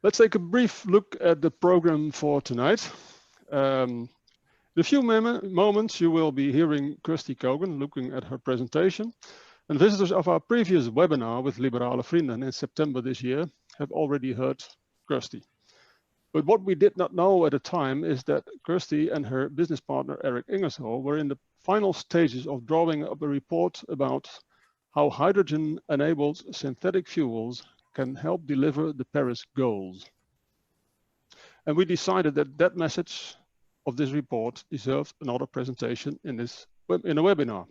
Let's take a brief look at the program for tonight. In a few moments, you will be hearing Kirsty Gogan looking at her presentation. And visitors of our previous webinar with Liberale Vrienden in September this year have already heard Kirsty. But what we did not know at the time is that Kirsty and her business partner, Eric Ingersoll, were in the final stages of drawing up a report about how hydrogen-enabled synthetic fuels can help deliver the Paris goals. And we decided that that message of this report deserved another presentation in a webinar.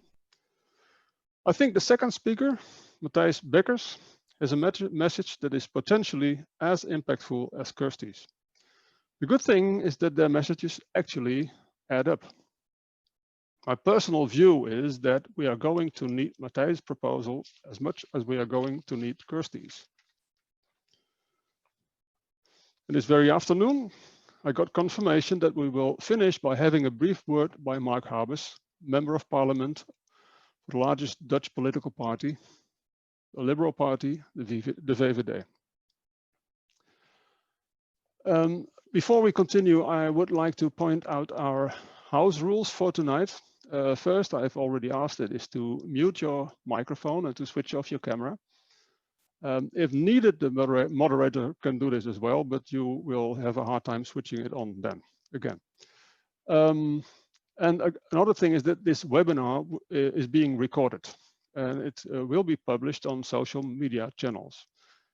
I think the second speaker, Matthijs Bekkers, has a message that is potentially as impactful as Kirsty's. The good thing is that their messages actually add up. My personal view is that we are going to need Matthijs' proposal as much as we are going to need Kirsty's. And this very afternoon, I got confirmation that we will finish by having a brief word by Mark Harbers, Member of Parliament, the largest Dutch political party, the Liberal Party, the VVD. Before we continue, I would like to point out our house rules for tonight. First, I've already asked it, is to mute your microphone and to switch off your camera. If needed, the moderator can do this as well, but you will have a hard time switching it on then again. And another thing is that this webinar is being recorded and it will be published on social media channels.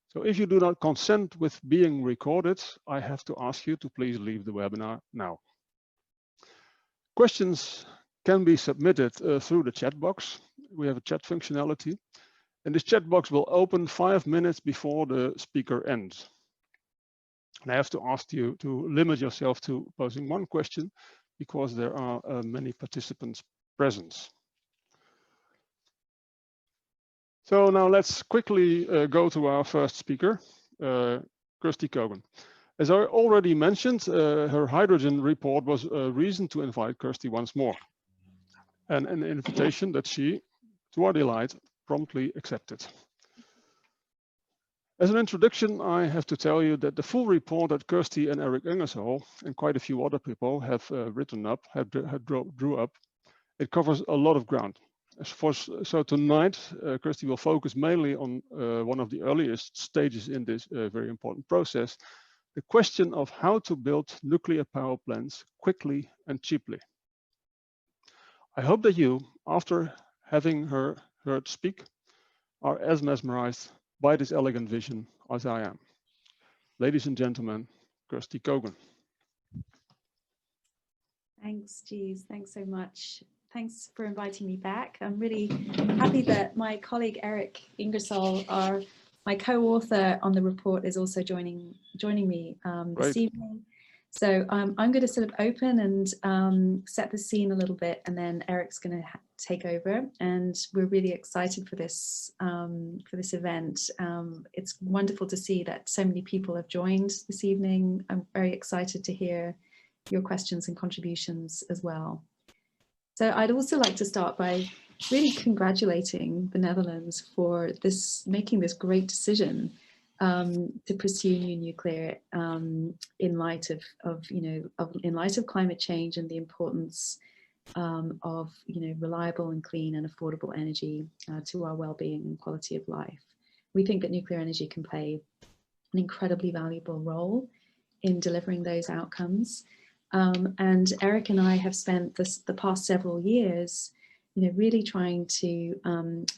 So if you do not consent with being recorded, I have to ask you to please leave the webinar now. Questions can be submitted through the chat box. We have a chat functionality, and this chat box will open 5 minutes before the speaker ends. And I have to ask you to limit yourself to posing one question because there are many participants present. So now let's quickly go to our first speaker, Kirsty Gogan. As I already mentioned, her hydrogen report was a reason to invite Kirsty once more, and an invitation that she, to our delight, promptly accepted. As an introduction, I have to tell you that the full report that Kirsty and Eric Ingersoll and quite a few other people have written up, drew up, it covers a lot of ground. So tonight, Kirsty will focus mainly on one of the earliest stages in this very important process, the question of how to build nuclear power plants quickly and cheaply. I hope that you, after having heard speak, are as mesmerized by this elegant vision as I am. Ladies and gentlemen, Kirsty Gogan. Thanks, Jeeves. Thanks so much. Thanks for inviting me back. I'm really happy that my colleague Eric Ingersoll, my co-author on the report, is also joining me this evening. So I'm going to sort of open and set the scene a little bit, and then Eric's going to take over. And we're really excited for this event. It's wonderful to see that so many people have joined this evening. I'm very excited to hear your questions and contributions as well. So I'd also like to start by really congratulating the Netherlands for making this great decision to pursue new nuclear in light of climate change and the importance of reliable and clean and affordable energy to our well-being and quality of life. We think that nuclear energy can play an incredibly valuable role in delivering those outcomes. And Eric and I have spent the past several years, really trying to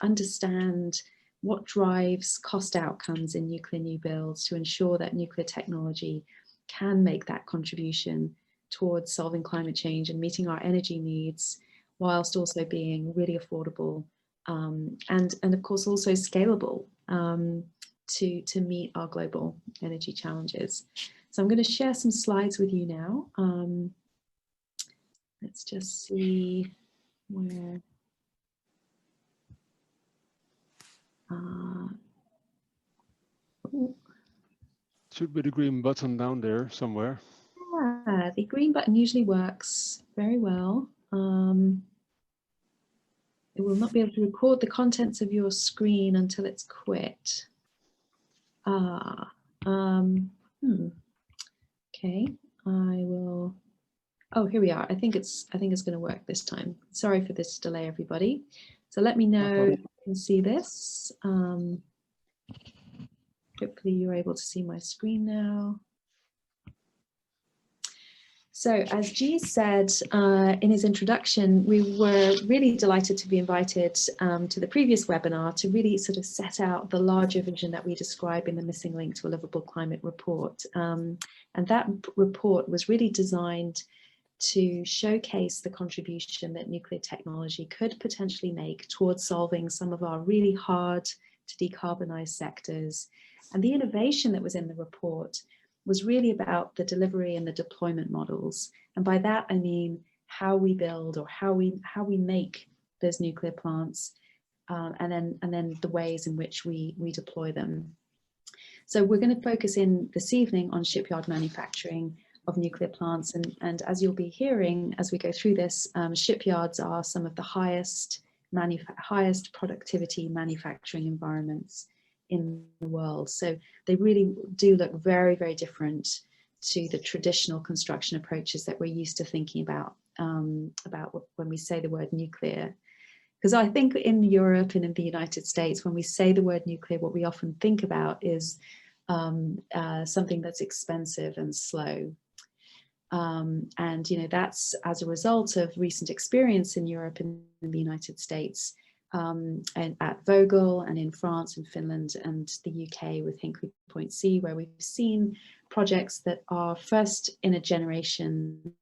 understand what drives cost outcomes in nuclear new builds to ensure that nuclear technology can make that contribution towards solving climate change and meeting our energy needs, whilst also being really affordable and of course also scalable to meet our global energy challenges. So I'm going to share some slides with you now. Let's just see where. Should be the green button down there somewhere. Yeah, the green button usually works very well. It will not be able to record the contents of your screen until it's quit. Okay, I will. Oh, here we are. I think it's going to work this time. Sorry for this delay, everybody. So let me know if you can see this. Hopefully you're able to see my screen now. So as G said in his introduction, we were really delighted to be invited to the previous webinar to really sort of set out the larger vision that we describe in the Missing Link to a Livable Climate report. And that report was really designed to showcase the contribution that nuclear technology could potentially make towards solving some of our really hard to decarbonize sectors. And the innovation that was in the report was really about the delivery and the deployment models. And by that, I mean how we build or how we make those nuclear plants, and then the ways in which we deploy them. So we're going to focus in this evening on shipyard manufacturing of nuclear plants. And as you'll be hearing as we go through this, shipyards are some of the highest productivity manufacturing environments in the world. So they really do look very, very different to the traditional construction approaches that we're used to thinking about when we say the word nuclear. Because I think in Europe and in the United States, when we say the word nuclear, what we often think about is something that's expensive and slow. And you know, that's as a result of recent experience in Europe and in the United States, and at Vogel and in France and Finland and the UK with Hinkley Point C, where we've seen projects that are first in a generation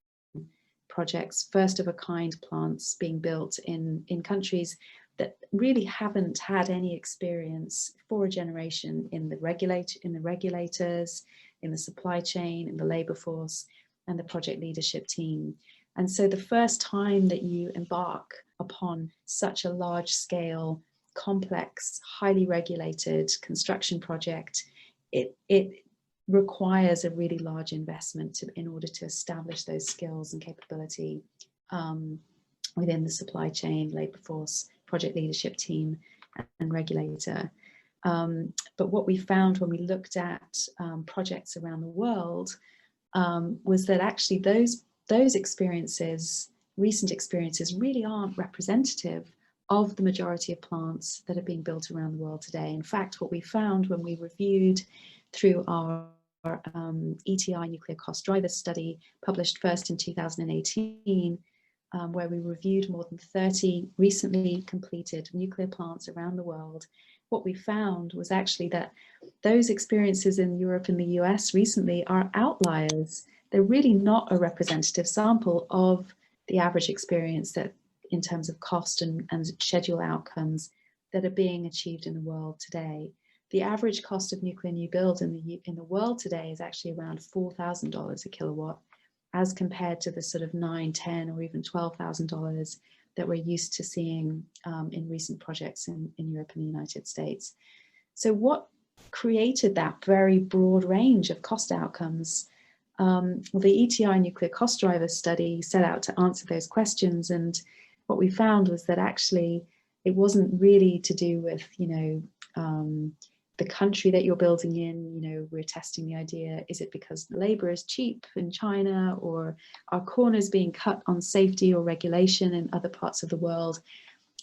projects, first of a kind plants being built in countries that really haven't had any experience for a generation in the regulators, in the supply chain, in the labor force, and the project leadership team. And so the first time that you embark upon such a large scale, complex, highly regulated construction project, it requires a really large investment in order to establish those skills and capability within the supply chain, labor force, project leadership team, and regulator. But what we found when we looked at projects around the world was that actually those experiences, recent experiences, really aren't representative of the majority of plants that are being built around the world today. In fact, what we found when we reviewed through our ETI nuclear cost driver study, published first in 2018, where we reviewed more than 30 recently completed nuclear plants around the world, what we found was actually that those experiences in Europe and the US recently are outliers. They're really not a representative sample of the average experience that in terms of cost and schedule outcomes that are being achieved in the world today. The average cost of nuclear new build in the world today is actually around $4,000 a kilowatt, as compared to the sort of $9,000, $10,000, or even $12,000 that we're used to seeing in recent projects in Europe and the United States. So what created that very broad range of cost outcomes? Well, the ETI nuclear cost driver study set out to answer those questions, and what we found was that actually it wasn't really to do with, you know, the country that you're building in. You know, we're testing the idea, is it because labor is cheap in China, or are corners being cut on safety or regulation in other parts of the world?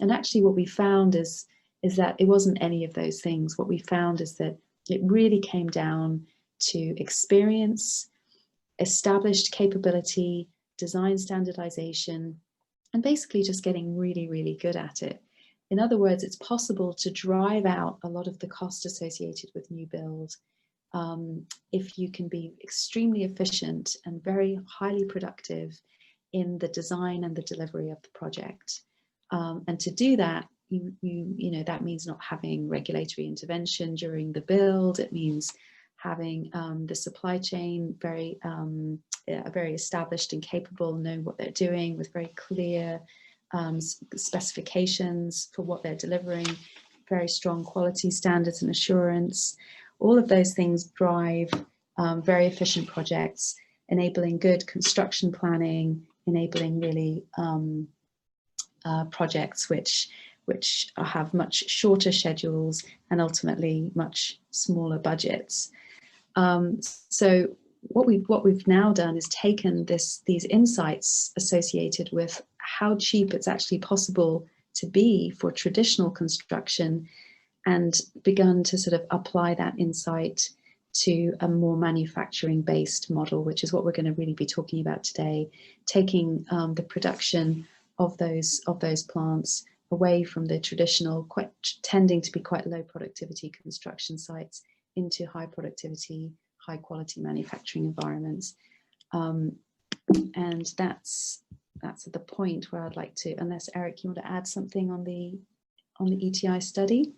And actually what we found is that it wasn't any of those things. What we found is that it really came down to experience, established capability, design standardization, and basically just getting really, really good at it. In other words, it's possible to drive out a lot of the cost associated with new build if you can be extremely efficient and very highly productive in the design and the delivery of the project. And to do that, you know, that means not having regulatory intervention during the build. It means having the supply chain very established and capable, know what they're doing with very clear specifications for what they're delivering, very strong quality standards and assurance. All of those things drive very efficient projects, enabling good construction planning, enabling really projects which have much shorter schedules and ultimately much smaller budgets. So what we've now done is taken these insights associated with how cheap it's actually possible to be for traditional construction, and begun to sort of apply that insight to a more manufacturing-based model, which is what we're going to really be talking about today, taking the production of those plants away from the traditional, tending to be quite low productivity construction sites into high productivity, high quality manufacturing environments. And that's at the point where I'd like to, unless Eric, you want to add something on the ETI study?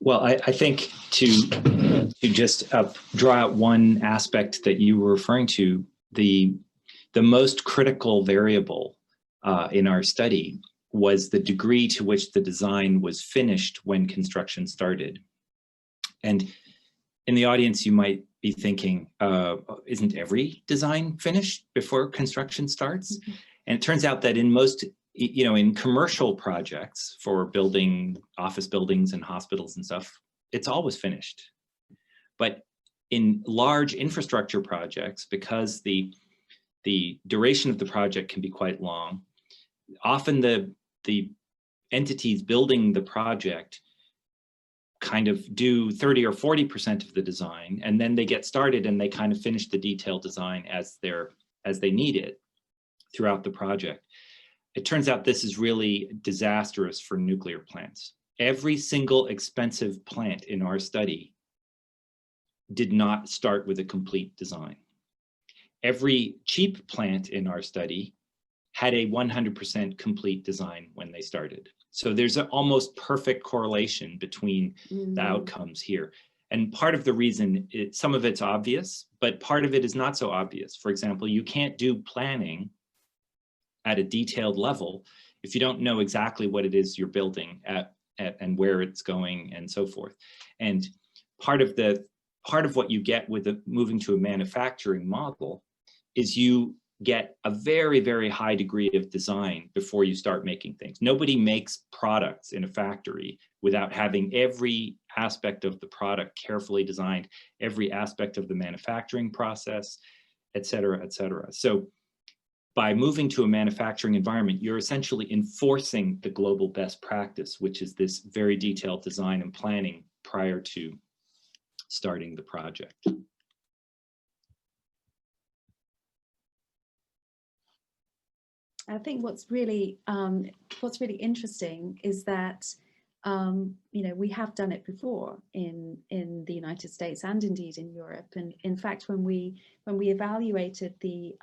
Well, I think to just draw out one aspect that you were referring to, the most critical variable in our study was the degree to which the design was finished when construction started. And in the audience, you might be thinking, isn't every design finished before construction starts? Mm-hmm. And it turns out that in most, in commercial projects for building office buildings and hospitals and stuff, it's always finished. But in large infrastructure projects, because the duration of the project can be quite long, often the entities building the project kind of do 30 or 40% of the design, and then they get started and they kind of finish the detailed design as they need it throughout the project. It turns out this is really disastrous for nuclear plants. Every single expensive plant in our study did not start with a complete design. Every cheap plant in our study had a 100% complete design when they started. So there's an almost perfect correlation between the outcomes here. And part of the reason, some of it's obvious, but part of it is not so obvious. For example, you can't do planning at a detailed level if you don't know exactly what it is you're building at and where it's going and so forth. And part of what you get with moving to a manufacturing model is you get a very, very high degree of design before you start making things. Nobody makes products in a factory without having every aspect of the product carefully designed, every aspect of the manufacturing process, et cetera, et cetera. So by moving to a manufacturing environment, you're essentially enforcing the global best practice, which is this very detailed design and planning prior to starting the project. I think what's really interesting is that we have done it before in the United States and indeed in Europe. And in fact, when we evaluated the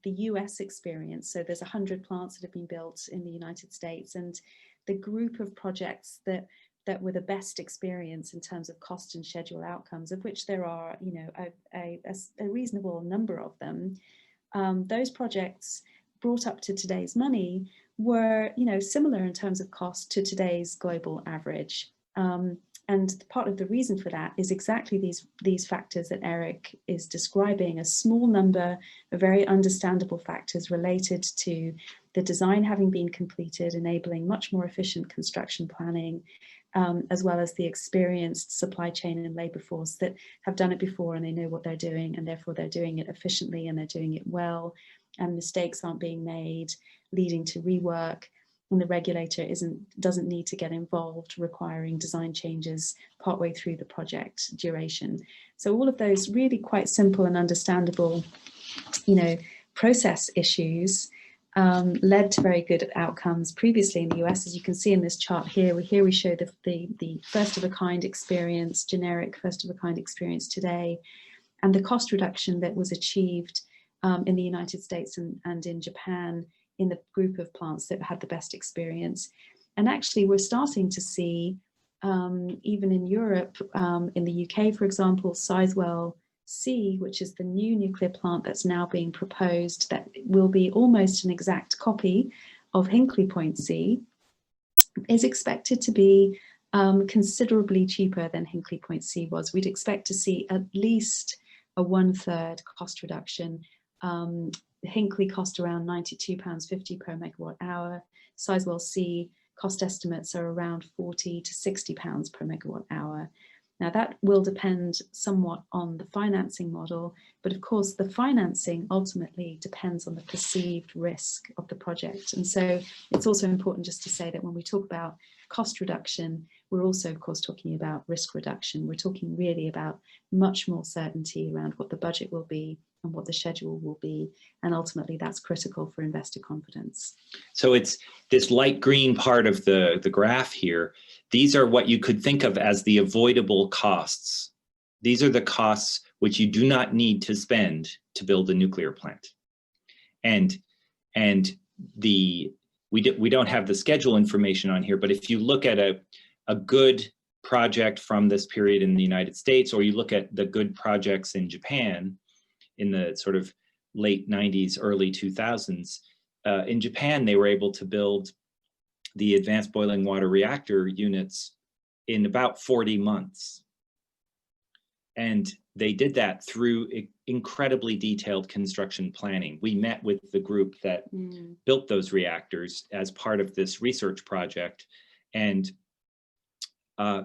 US experience, so there's 100 plants that have been built in the United States, and the group of projects that were the best experience in terms of cost and schedule outcomes, of which there are a reasonable number of them, those projects brought up to today's money were similar in terms of cost to today's global average. And part of the reason for that is exactly these factors that Eric is describing, a small number of very understandable factors related to the design having been completed, enabling much more efficient construction planning, as well as the experienced supply chain and labor force that have done it before and they know what they're doing, and therefore they're doing it efficiently and they're doing it well, and mistakes aren't being made, leading to rework, and the regulator doesn't need to get involved, requiring design changes partway through the project duration. So all of those really quite simple and understandable, process issues led to very good outcomes previously in the US. As you can see in this chart here, we show the first of a kind experience, generic first of a kind experience today, and the cost reduction that was achieved in the United States and in Japan in the group of plants that had the best experience. And actually we're starting to see, even in Europe, in the UK, for example, Sizewell C, which is the new nuclear plant that's now being proposed, that will be almost an exact copy of Hinkley Point C, is expected to be considerably cheaper than Hinkley Point C was. We'd expect to see at least a 1/3 cost reduction. Hinkley cost around £92.50 per megawatt hour. Sizewell C cost estimates are around £40 to £60 per megawatt hour. Now that will depend somewhat on the financing model, but of course the financing ultimately depends on the perceived risk of the project. And so it's also important just to say that when we talk about cost reduction, we're also of course talking about risk reduction. We're talking really about much more certainty around what the budget will be and what the schedule will be. And ultimately that's critical for investor confidence. So it's this light green part of the graph here. These are what you could think of as the avoidable costs. These are the costs which you do not need to spend to build a nuclear plant. And we don't have the schedule information on here, but if you look at a good project from this period in the United States, or you look at the good projects in Japan in the sort of late 90s, early 2000s, in Japan, they were able to build the advanced boiling water reactor units in about 40 months. And they did that through incredibly detailed construction planning. We met with the group that built those reactors as part of this research project, and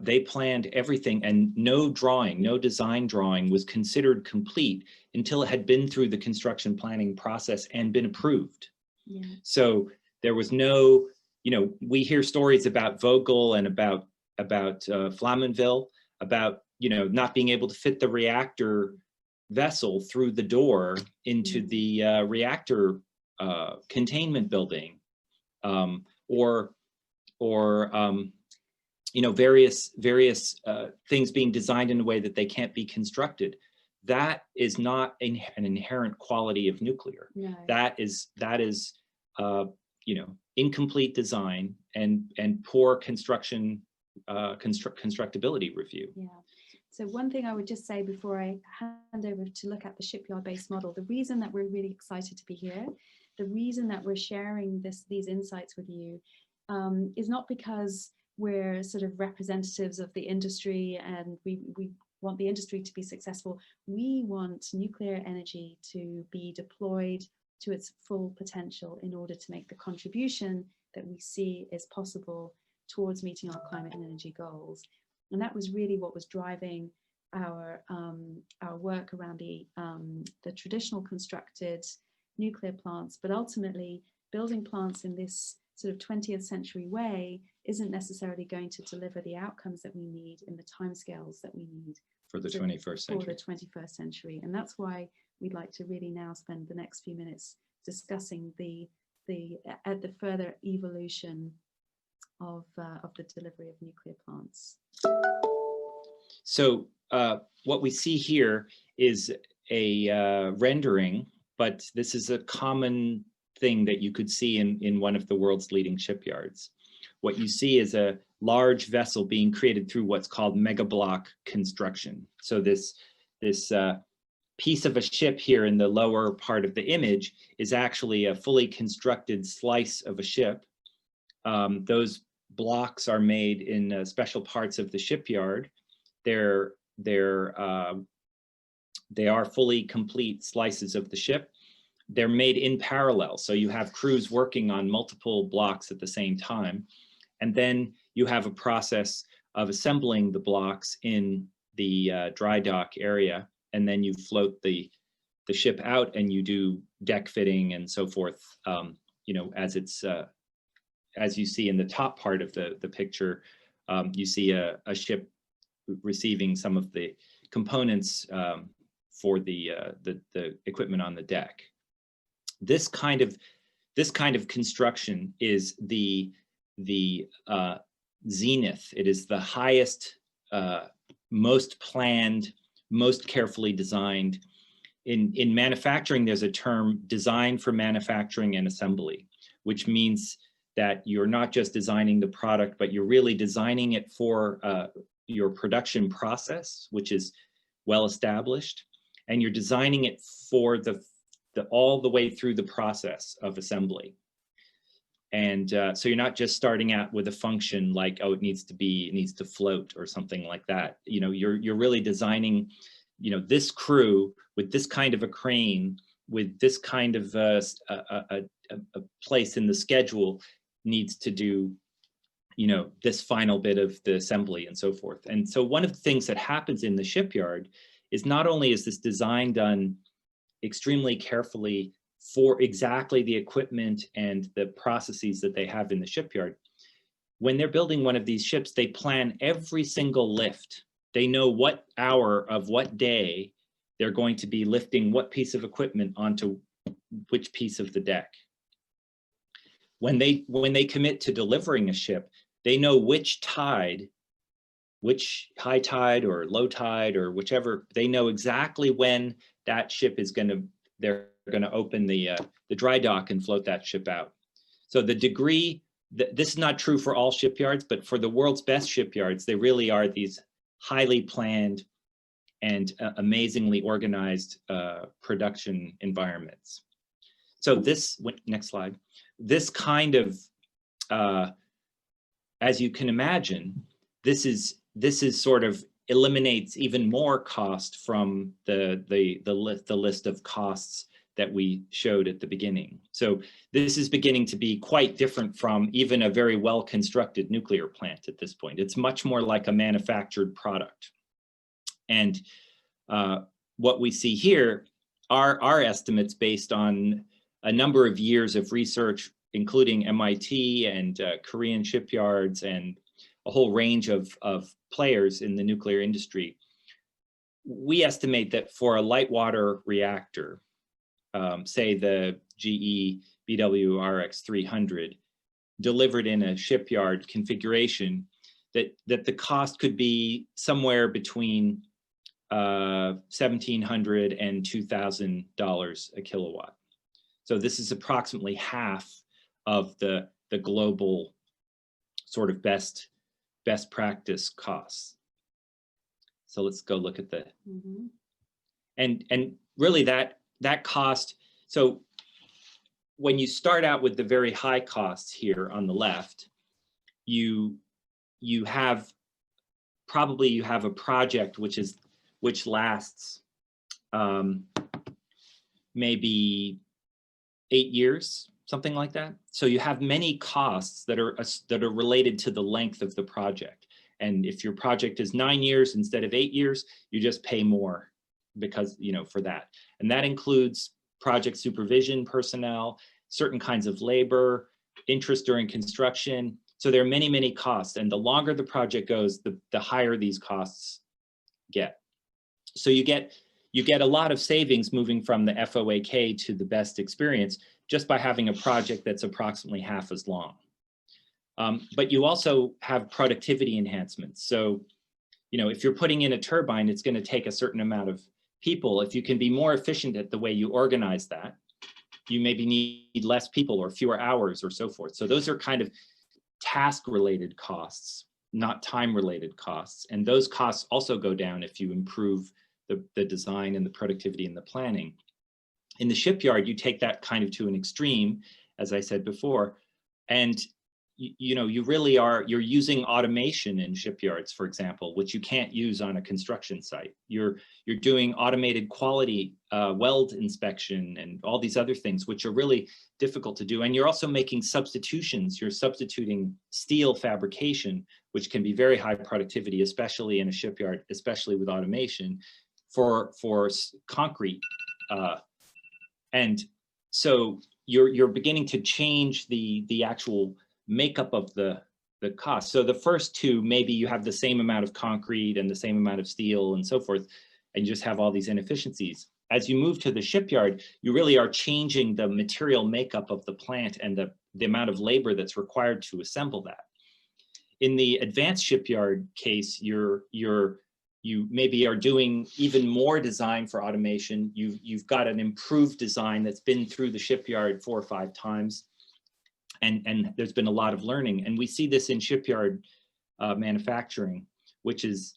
they planned everything, and no design drawing was considered complete until it had been through the construction planning process and been approved. Yeah. So there was no, we hear stories about Vogtle and about Flamanville, about, not being able to fit the reactor vessel through the door into the reactor containment building, or various things being designed in a way that they can't be constructed. That is not an inherent quality of nuclear. No. That is incomplete design and poor construction constructability review. Yeah. So one thing I would just say before I hand over to look at the shipyard-based model, the reason that we're really excited to be here, the reason that we're sharing these insights with you is not because we're sort of representatives of the industry and we want the industry to be successful. We want nuclear energy to be deployed to its full potential in order to make the contribution that we see is possible towards meeting our climate and energy goals. And that was really what was driving our work around the traditional constructed nuclear plants, but ultimately building plants in this sort of 20th century way isn't necessarily going to deliver the outcomes that we need in the timescales that we need for the 21st century. For the 21st century. And that's why we'd like to really now spend the next few minutes discussing the further evolution of the delivery of nuclear plants. So what we see here is a rendering, but this is a common thing that you could see in one of the world's leading shipyards. What you see is a large vessel being created through what's called mega block construction. So this piece of a ship here in the lower part of the image is actually a fully constructed slice of a ship. Those blocks are made in special parts of the shipyard. They are fully complete slices of the ship. They're made in parallel, so you have crews working on multiple blocks at the same time. And then you have a process of assembling the blocks in the dry dock area, and then you float the ship out and you do deck fitting and so forth, as you see in the top part of the picture, you see a ship receiving some of the components for the equipment on the deck. This kind of construction is the zenith. It is the highest, most planned, most carefully designed. In manufacturing, there's a term, design for manufacturing and assembly, which means that you're not just designing the product, but you're really designing it for your production process, which is well established, and you're designing it for all the way through the process of assembly. And so you're not just starting out with a function like, oh, it needs to float or something like that. You're really designing, this crew with this kind of a crane, with this kind of a place in the schedule needs to do, this final bit of the assembly and so forth. And so one of the things that happens in the shipyard is not only is this design done extremely carefully for exactly the equipment and the processes that they have in the shipyard, when they're building one of these ships, they plan every single lift. They know what hour of what day they're going to be lifting what piece of equipment onto which piece of the deck. When they commit to delivering a ship, they know which tide, which high tide or low tide or whichever, they know exactly when that ship is they're gonna open the dry dock and float that ship out. So the degree, this is not true for all shipyards, but for the world's best shipyards, they really are these highly planned and amazingly organized production environments. So this, next slide, this kind of, as you can imagine, this is sort of eliminates even more cost from the list of costs that we showed at the beginning. So this is beginning to be quite different from even a very well-constructed nuclear plant at this point. It's much more like a manufactured product. And what we see here are our estimates based on a number of years of research, including MIT and Korean shipyards and a whole range of players in the nuclear industry. We estimate that for a light water reactor, say the GE BWRX 300, delivered in a shipyard configuration, that the cost could be somewhere between $1,700 and $2,000 a kilowatt. So this is approximately half of the global sort of best practice costs. So let's go look at the, and really that cost. So when you start out with the very high costs here on the left, you have a project which lasts maybe 8 years, something like that. So you have many costs that are related to the length of the project. And if your project is 9 years instead of 8 years, you just pay more because, for that. And that includes project supervision personnel, certain kinds of labor, interest during construction. So there are many, many costs. And the longer the project goes, the higher these costs get. So you get a lot of savings moving from the FOAK to the best experience just by having a project that's approximately half as long. But you also have productivity enhancements. So, if you're putting in a turbine, it's going to take a certain amount of people. If you can be more efficient at the way you organize that, you maybe need less people or fewer hours or so forth. So those are kind of task-related costs, not time-related costs. And those costs also go down if you improve the design and the productivity and the planning. In the shipyard, you take that kind of to an extreme, as I said before, and you really you're using automation in shipyards, for example, which you can't use on a construction site. You're doing automated quality weld inspection and all these other things, which are really difficult to do. And you're also making substitutions. You're substituting steel fabrication, which can be very high productivity, especially in a shipyard, especially with automation, for concrete. And so you're beginning to change the actual makeup of the cost. So the first two, maybe you have the same amount of concrete and the same amount of steel and so forth, and you just have all these inefficiencies. As you move to the shipyard, you really are changing the material makeup of the plant and the amount of labor that's required to assemble that. In the advanced shipyard case, you maybe are doing even more design for automation. You've got an improved design that's been through the shipyard 4 or 5 times. And there's been a lot of learning. And we see this in shipyard manufacturing, which is,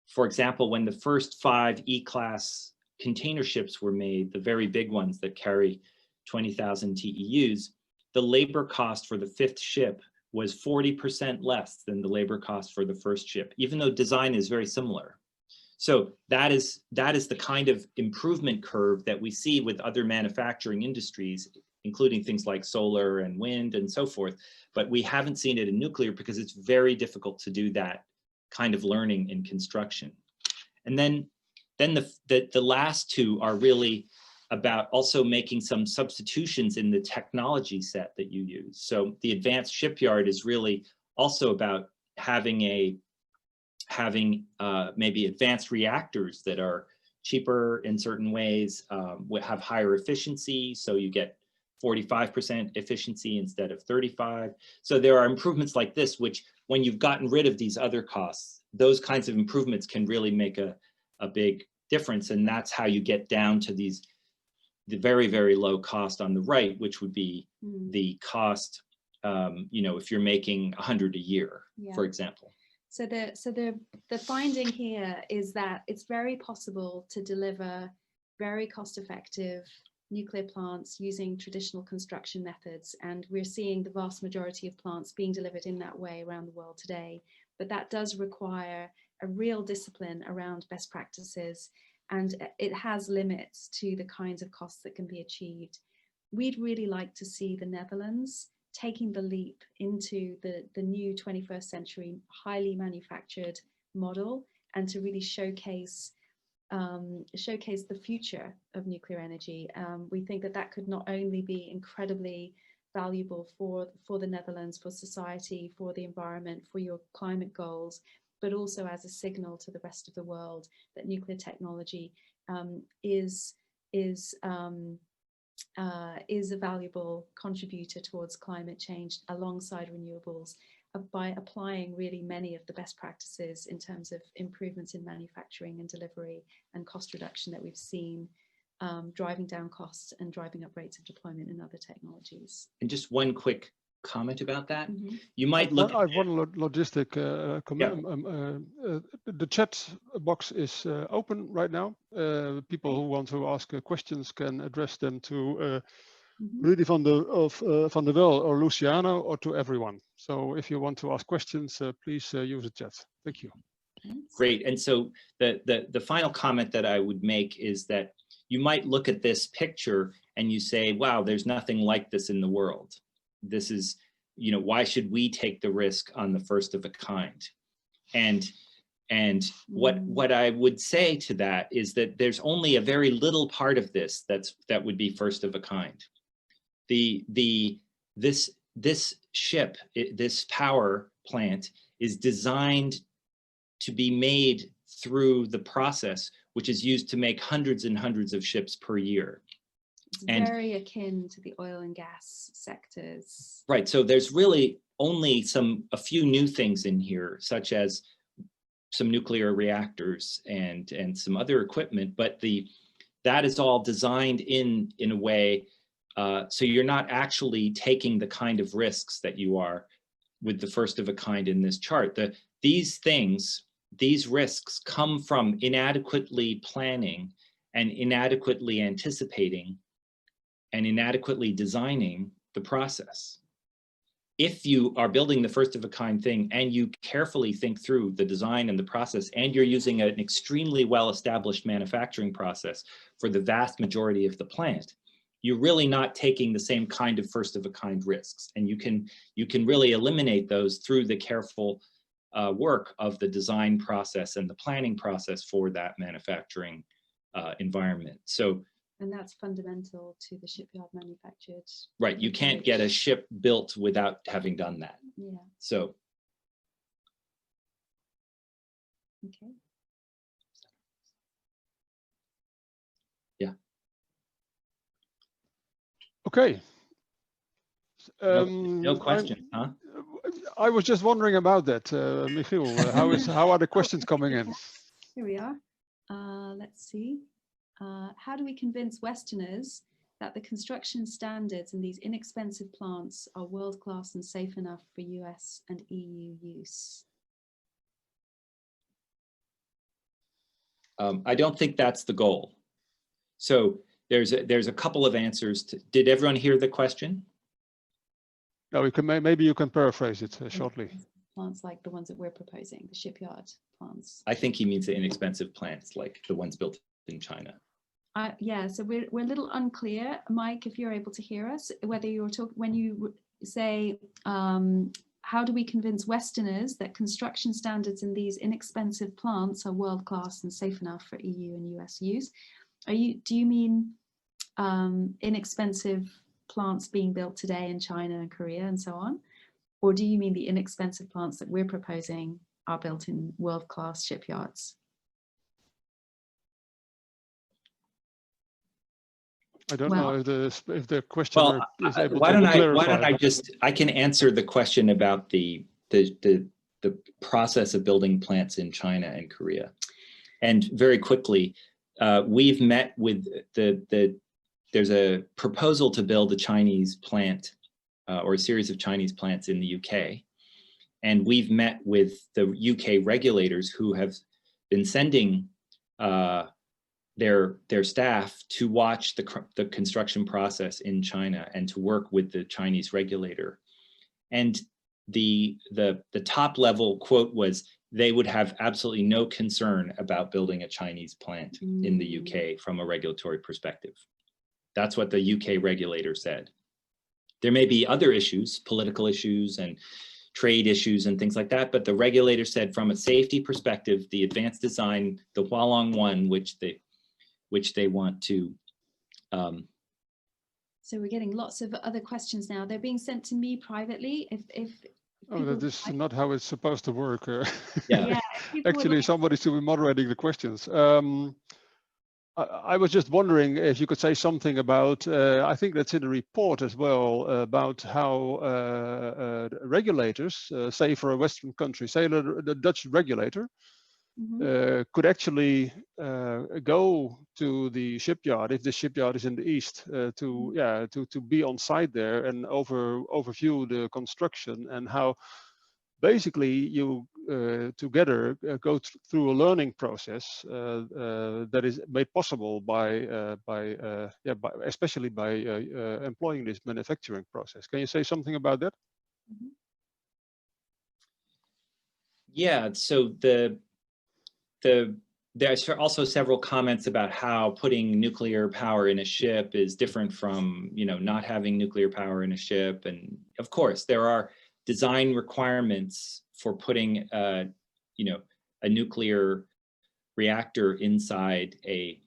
for example, when the first 5 E-class container ships were made, the very big ones that carry 20,000 TEUs, the labor cost for the 5th ship was 40% less than the labor cost for the first ship, even though design is very similar. So that is the kind of improvement curve that we see with other manufacturing industries including things like solar and wind and so forth. But we haven't seen it in nuclear because it's very difficult to do that kind of learning in construction. And then the last two are really about also making some substitutions in the technology set that you use. So the advanced shipyard is really also about having maybe advanced reactors that are cheaper in certain ways, have higher efficiency, so you get 45% efficiency instead of 35. So there are improvements like this, which when you've gotten rid of these other costs, those kinds of improvements can really make a big difference. And that's how you get down to the very, very low cost on the right, which would be the cost, if you're making 100 a year, for example. So the finding here is that it's very possible to deliver very cost-effective nuclear plants using traditional construction methods, and we're seeing the vast majority of plants being delivered in that way around the world today. But that does require a real discipline around best practices, and it has limits to the kinds of costs that can be achieved. We'd really like to see the Netherlands taking the leap into the new 21st century highly manufactured model, and to really showcase the future of nuclear energy. We think that could not only be incredibly valuable for the Netherlands, for society, for the environment, for your climate goals, but also as a signal to the rest of the world that nuclear technology is a valuable contributor towards climate change alongside renewables, by applying really many of the best practices in terms of improvements in manufacturing and delivery and cost reduction that we've seen, driving down costs and driving up rates of deployment in other technologies. And just one quick comment about that. You might look I have one logistic comment. The chat box is open right now. People who want to ask questions can address them to Rudy van der Wel or Luciano, or to everyone. So if you want to ask questions, please use the chat. Thank you. Great. And so the final comment that I would make is that you might look at this picture and you say, wow, there's nothing like this in the world. This is, why should we take the risk on the first of a kind? And what I would say to that is that there's only a very little part of this that would be first of a kind. This ship, this power plant, is designed to be made through the process, which is used to make hundreds and hundreds of ships per year. It's very akin to the oil and gas sectors. Right. So there's really only a few new things in here, such as some nuclear reactors and some other equipment, but that is all designed in a way so you're not actually taking the kind of risks that you are with the first of a kind in this chart. These risks come from inadequately planning and inadequately anticipating and inadequately designing the process. If you are building the first of a kind thing and you carefully think through the design and the process, and you're using an extremely well-established manufacturing process for the vast majority of the plant, you're really not taking the same kind of first of a kind risks. And you can really eliminate those through the careful work of the design process and the planning process for that manufacturing environment. And that's fundamental to the shipyard manufactured. Right, you can't get a ship built without having done that. Yeah. So. Okay. Yeah. Okay. No question, huh? I was just wondering about that, Michiel. How are the questions coming in? Here we are. Let's see. How do we convince Westerners that the construction standards in these inexpensive plants are world-class and safe enough for US and EU use? I don't think that's the goal. So there's a couple of answers. Did everyone hear the question? No, maybe you can paraphrase it shortly. Plants like the ones that we're proposing, the shipyard plants. I think he means the inexpensive plants like the ones built in China. Yeah, so we're a little unclear, Mike, if you're able to hear us, whether you're talking, when you say, how do we convince Westerners that construction standards in these inexpensive plants are world-class and safe enough for EU and US use? Do you mean inexpensive plants being built today in China and Korea and so on? Or do you mean the inexpensive plants that we're proposing are built in world-class shipyards? I don't know if the questioner is able why to don't clarify. I can answer the question about the process of building plants in China and Korea. And very quickly, we've met with there's a proposal to build a Chinese plant or a series of Chinese plants in the UK. And we've met with the UK regulators who have been sending their staff to watch the construction process in China and to work with the Chinese regulator. And the top level quote was they would have absolutely no concern about building a Chinese plant in the UK from a regulatory perspective. That's what the UK regulator said. There may be other issues, political issues and trade issues and things like that, but the regulator said from a safety perspective, the advanced design, the Hualong one, which they want to. So we're getting lots of other questions now. They're being sent to me privately. If Oh, that is not how it's supposed to work. Yeah. Actually, somebody should be moderating the questions. I was just wondering if you could say something about, I think that's in the report as well, about how regulators, say for a Western country, say the Dutch regulator, could actually go to the shipyard, if the shipyard is in the east, to be on site there and overview the construction, and how basically you together go through a learning process that is made possible by especially by employing this manufacturing process. Can you say something about that? Yeah, so there's also several comments about how putting nuclear power in a ship is different from, not having nuclear power in a ship. And of course, there are design requirements for putting, a nuclear reactor inside a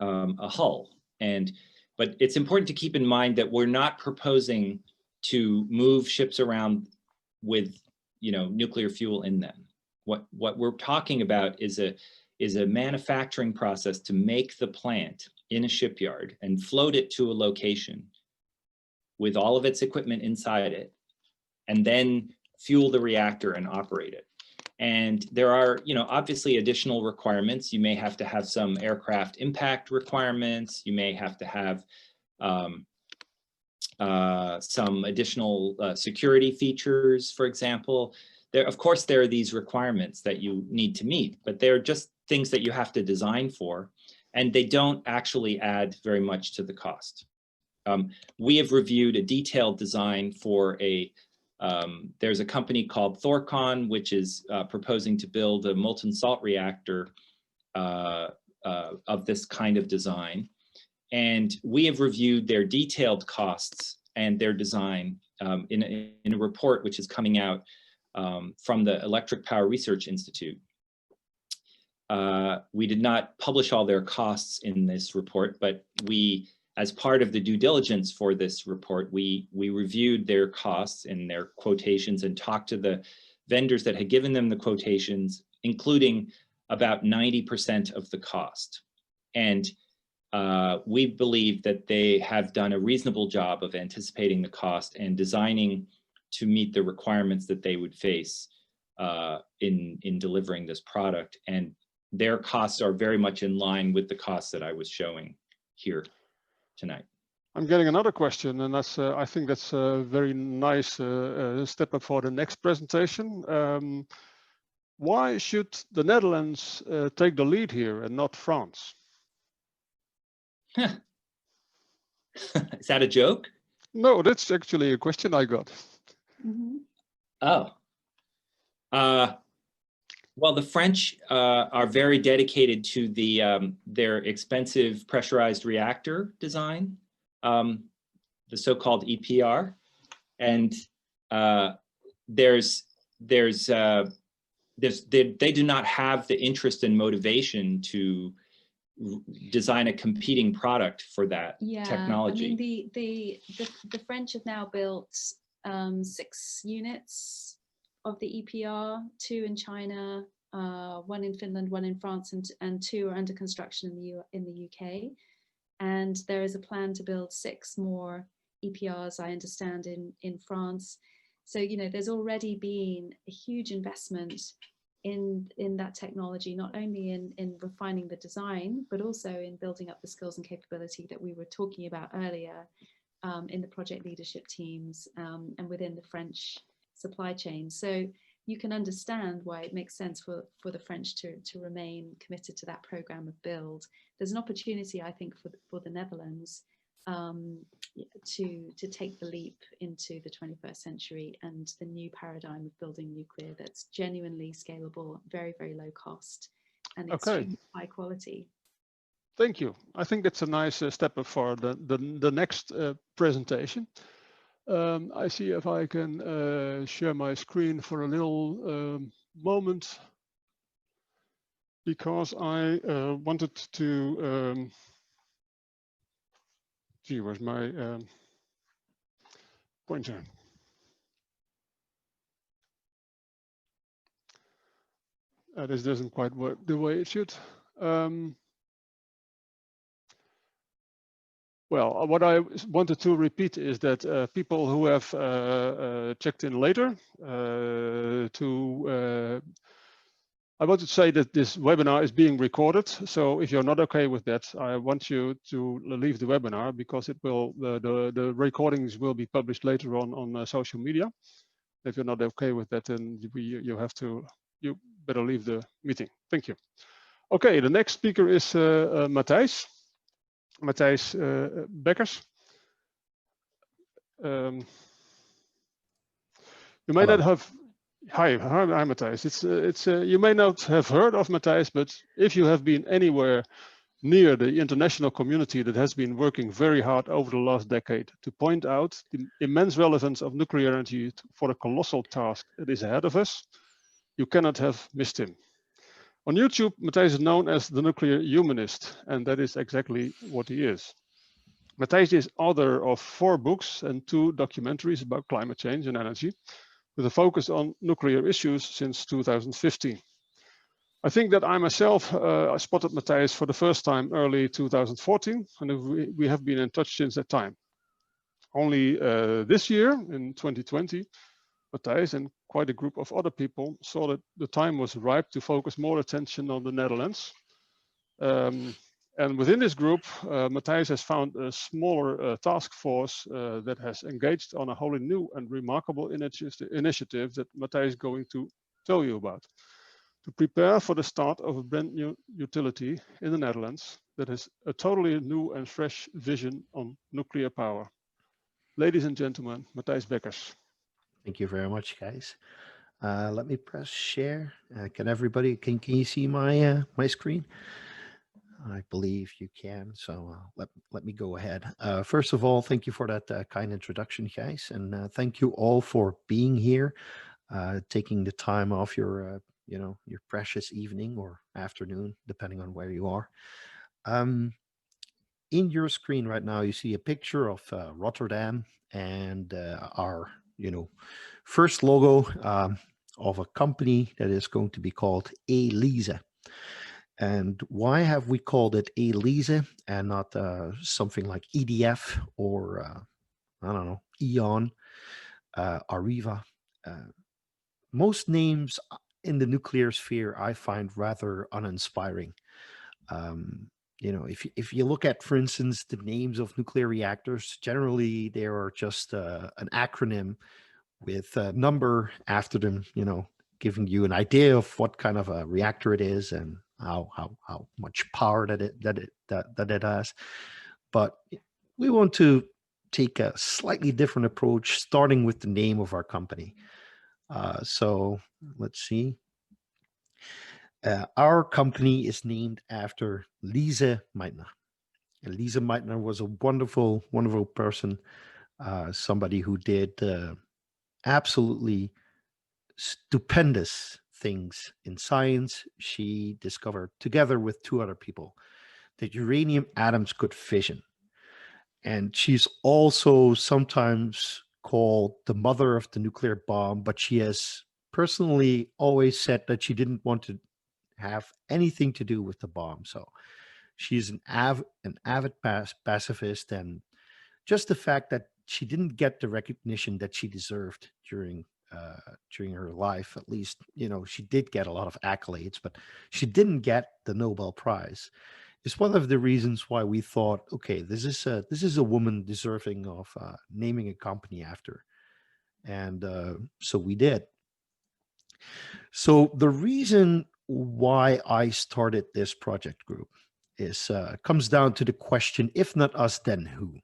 hull. But it's important to keep in mind that we're not proposing to move ships around with, nuclear fuel in them. What we're talking about is a manufacturing process to make the plant in a shipyard and float it to a location with all of its equipment inside it, and then fuel the reactor and operate it. And there are, obviously additional requirements. You may have to have some aircraft impact requirements. You may have to have some additional security features, for example. Of course, there are these requirements that you need to meet, but they're just things that you have to design for, and they don't actually add very much to the cost. We have reviewed a detailed design for there's a company called Thorcon, which is proposing to build a molten salt reactor of this kind of design. And we have reviewed their detailed costs and their design in a report which is coming out from the Electric Power Research Institute. We did not publish all their costs in this report, but as part of the due diligence for this report, we reviewed their costs and their quotations and talked to the vendors that had given them the quotations, including about 90% of the cost. And we believe that they have done a reasonable job of anticipating the cost and designing to meet the requirements that they would face in delivering this product. And their costs are very much in line with the costs that I was showing here tonight. I'm getting another question, and that's I think that's a very nice step up for the next presentation. Why should the Netherlands take the lead here and not France? Is that a joke? No, that's actually a question I got. Oh. Well, the French are very dedicated to their expensive pressurized reactor design, the so-called EPR, and they do not have the interest and motivation to design a competing product for that technology. I mean, the French have now built 6 units of the EPR, 2 in China, 1 in Finland, 1 in France, and 2 are under construction in the UK. And there is a plan to build 6 more EPRs, I understand, in France. So, you know, there's already been a huge investment in that technology, not only in refining the design, but also in building up the skills and capability that we were talking about earlier in the project leadership teams and within the French supply chain. So you can understand why it makes sense for the French to remain committed to that program of build. There's an opportunity, I think, for the Netherlands to take the leap into the 21st century and the new paradigm of building nuclear that's genuinely scalable, very, very low cost, and extremely high quality. Thank you. I think that's a nice step up for the next presentation. I see if I can share my screen for a little moment, because I wanted to gee, where's my pointer? This doesn't quite work the way it should. Well, what I wanted to repeat is that people who have checked in later I want to say that this webinar is being recorded. So if you're not okay with that, I want you to leave the webinar, because it will the recordings will be published later on social media. If you're not okay with that, then you better leave the meeting. Thank you. Okay, the next speaker is Matthijs Bekkers. You may not have. Hi, Matthijs. You may not have heard of Matthijs, but if you have been anywhere near the international community that has been working very hard over the last decade to point out the immense relevance of nuclear energy for the colossal task that is ahead of us, you cannot have missed him. On YouTube, Matthijs is known as the nuclear humanist, and that is exactly what he is. Matthijs is author of 4 books and 2 documentaries about climate change and energy, with a focus on nuclear issues since 2015. I think that I myself spotted Matthijs for the first time early 2014, and we have been in touch since that time. Only this year, in 2020, Matthijs and quite a group of other people saw that the time was ripe to focus more attention on the Netherlands. And within this group, Matthijs has found a smaller task force that has engaged on a wholly new and remarkable initiative that Matthijs is going to tell you about, to prepare for the start of a brand new utility in the Netherlands that has a totally new and fresh vision on nuclear power. Ladies and gentlemen, Matthijs Bekkers. Thank you very much, guys. Let me press share. Can you see my my screen? I believe you can, so let me go ahead. First of all, thank you for that kind introduction, guys, and thank you all for being here, taking the time off your your precious evening or afternoon, depending on where you are. In your screen right now, you see a picture of Rotterdam and our first logo of a company that is going to be called ELISE. And why have we called it ELISE and not something like EDF or I don't know, E.ON, Arriva? Most names in the nuclear sphere I find rather uninspiring. If you look at, for instance, the names of nuclear reactors, generally they are just an acronym with a number after them, giving you an idea of what kind of a reactor it is and how much power that it has. But we want to take a slightly different approach, starting with the name of our company. So let's see. Our company is named after Lise Meitner. And Lise Meitner was a wonderful, wonderful person, somebody who did absolutely stupendous things in science. She discovered, together with two other people, that uranium atoms could fission. And she's also sometimes called the mother of the nuclear bomb, but she has personally always said that she didn't want to have anything to do with the bomb. So she's an avid pacifist, and just the fact that she didn't get the recognition that she deserved during her life, at least, she did get a lot of accolades, but she didn't get the Nobel Prize. Is one of the reasons why we thought, okay, this is a woman deserving of naming a company after, and so we did. So the reason why I started this project group is comes down to the question: if not us, then who?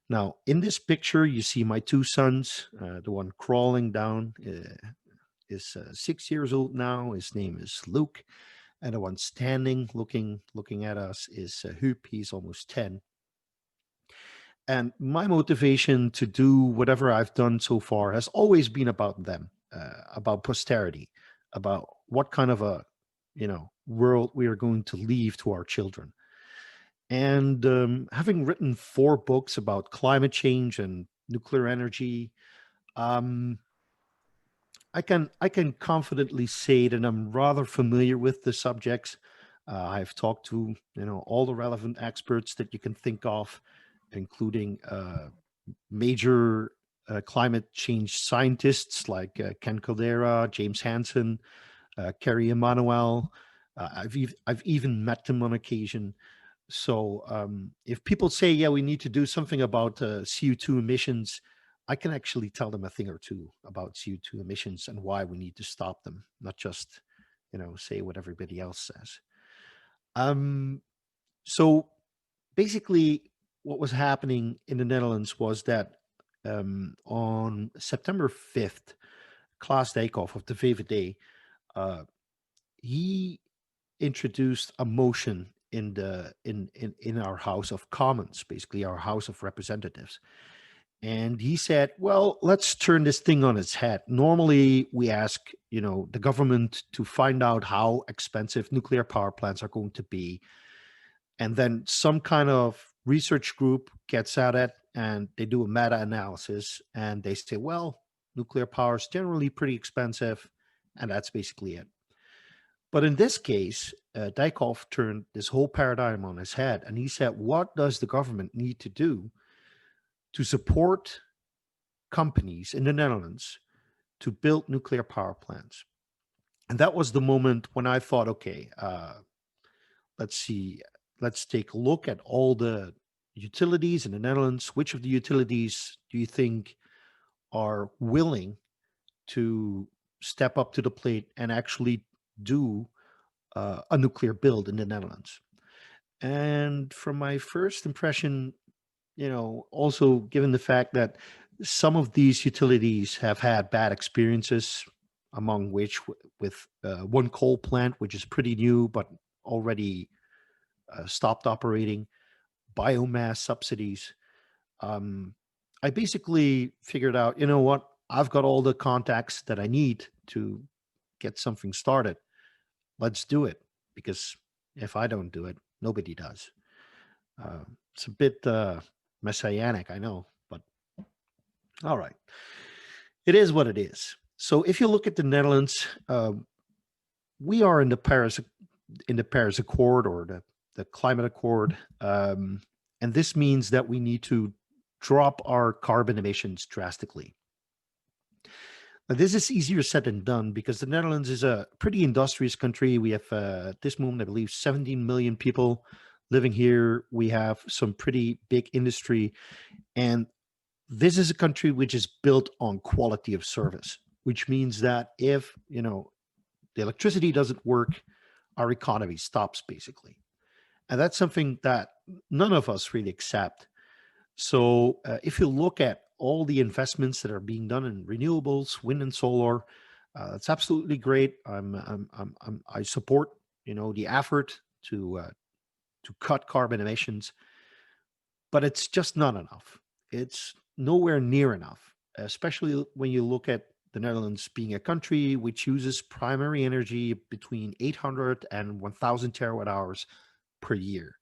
Now, in this picture, you see my two sons. The one crawling down is 6 years old now. His name is Luke. And the one standing, looking at us is Huub. He's almost 10. And my motivation to do whatever I've done so far has always been about them, about posterity, about what kind of a world we are going to leave to our children. And having written 4 books about climate change and nuclear energy, I can confidently say that I'm rather familiar with the subjects. I've talked to all the relevant experts that you can think of, including major climate change scientists like Ken Caldera, James Hansen, Kerry Emanuel. I've even met them on occasion. So if people say, yeah, we need to do something about CO2 emissions, I can actually tell them a thing or two about CO2 emissions and why we need to stop them, not just, say what everybody else says. So basically what was happening in the Netherlands was that on September 5th, Klaas Dijkhoff of the VVD, he introduced a motion in our House of Commons, basically our House of Representatives. And he said, well, let's turn this thing on its head. Normally, we ask, the government to find out how expensive nuclear power plants are going to be. And then some kind of research group gets at it and they do a meta-analysis and they say, well, nuclear power is generally pretty expensive. And that's basically it. But in this case, Dijkhoff turned this whole paradigm on his head. And he said, what does the government need to do to support companies in the Netherlands to build nuclear power plants? And that was the moment when I thought, okay, let's take a look at all the utilities in the Netherlands. Which of the utilities do you think are willing to step up to the plate and actually do a nuclear build in the Netherlands? And from my first impression, also given the fact that some of these utilities have had bad experiences, among which with one coal plant, which is pretty new, but already stopped operating, biomass subsidies. I basically figured out, what, I've got all the contacts that I need to get something started. Let's do it, because if I don't do it, nobody does. It's a bit messianic, I know, but all right. It is what it is. So if you look at the Netherlands, we are in the Paris Accord, or the Climate Accord, and this means that we need to drop our carbon emissions drastically. Now, this is easier said than done because the Netherlands is a pretty industrious country. We have, at this moment, I believe, 17 million people living here. We have some pretty big industry. And this is a country which is built on quality of service, which means that if, the electricity doesn't work, our economy stops, basically. And that's something that none of us really accept. So if you look at all the investments that are being done in renewables, wind and solar, It's absolutely great. I support, the effort to cut carbon emissions, but it's just not enough. It's nowhere near enough, especially when you look at the Netherlands being a country which uses primary energy between 800 and 1,000 terawatt hours per year.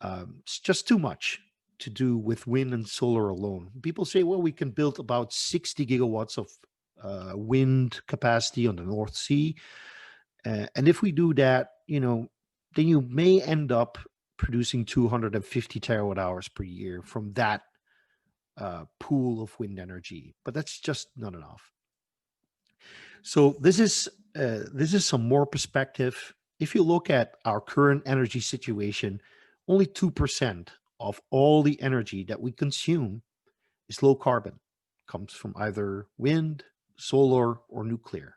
It's just too much to do with wind and solar alone. People say, well, we can build about 60 gigawatts of wind capacity on the North Sea. And if we do that, then you may end up producing 250 terawatt hours per year from that pool of wind energy. But that's just not enough. So this is some more perspective. If you look at our current energy situation, only 2% of all the energy that we consume is low carbon, comes from either wind, solar, or nuclear.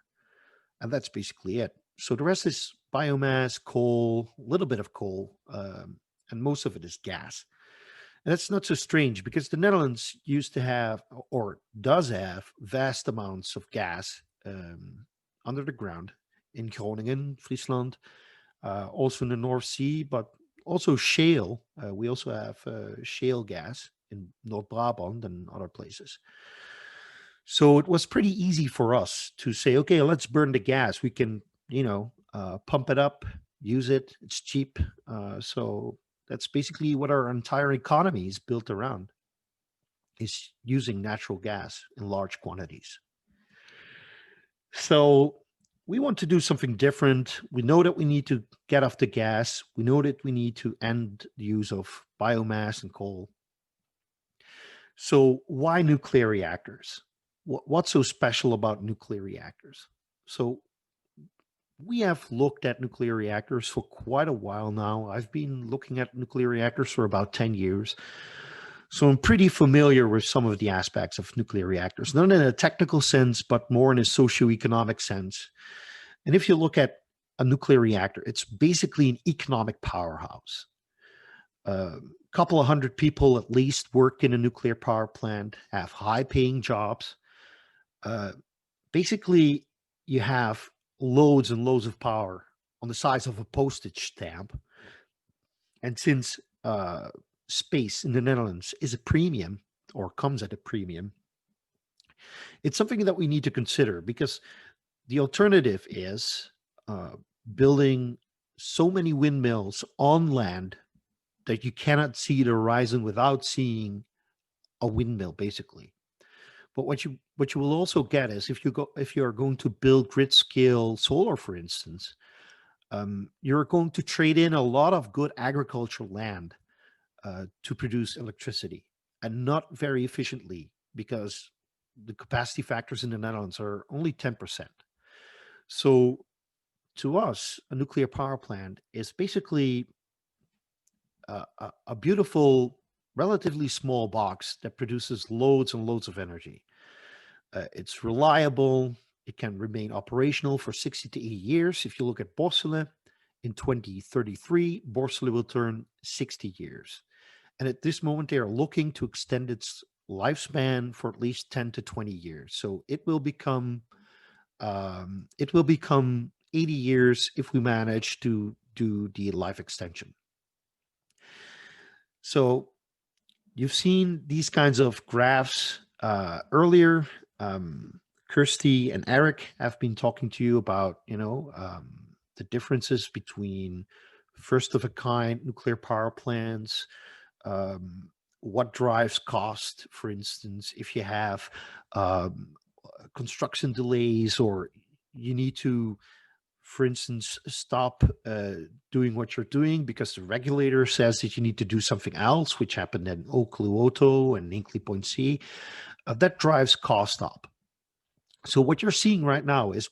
And that's basically it. So the rest is biomass, coal, a little bit of coal, and most of it is gas. And that's not so strange because the Netherlands used to have, or does have, vast amounts of gas under the ground in Groningen, Friesland, also in the North Sea, but also shale. We also have shale gas in North Brabant and other places. So it was pretty easy for us to say, okay, let's burn the gas. We can, pump it up, use it. It's cheap. So that's basically what our entire economy is built around, is using natural gas in large quantities. So we want to do something different. We know that we need to get off the gas. We know that we need to end the use of biomass and coal. So why nuclear reactors? What's so special about nuclear reactors? So we have looked at nuclear reactors for quite a while now. I've been looking at nuclear reactors for about 10 years. So I'm pretty familiar with some of the aspects of nuclear reactors, not in a technical sense, but more in a socioeconomic sense. And if you look at a nuclear reactor, it's basically an economic powerhouse. A couple of hundred people at least work in a nuclear power plant, have high-paying jobs. Basically, you have loads and loads of power on the size of a postage stamp. And since space in the Netherlands is a premium, or comes at a premium, it's something that we need to consider, because the alternative is building so many windmills on land that you cannot see the horizon without seeing a windmill, basically. But what you will also get is, if you are going to build grid scale solar, for instance, you're going to trade in a lot of good agricultural land to produce electricity, and not very efficiently, because the capacity factors in the Netherlands are only 10%. So to us, a nuclear power plant is basically a beautiful, relatively small box that produces loads and loads of energy. It's reliable. It can remain operational for 60 to 80 years. If you look at Borsele, in 2033, Borsele will turn 60 years. And at this moment, they are looking to extend its lifespan for at least 10 to 20 years. So it will become 80 years if we manage to do the life extension. So you've seen these kinds of graphs earlier. Kirsty and Eric have been talking to you about, the differences between first of a kind nuclear power plants, what drives cost, for instance, if you have construction delays, or you need to, for instance, stop doing what you're doing because the regulator says that you need to do something else, which happened in Olkiluoto and Hinkley Point C, that drives cost up. So what you're seeing right now is,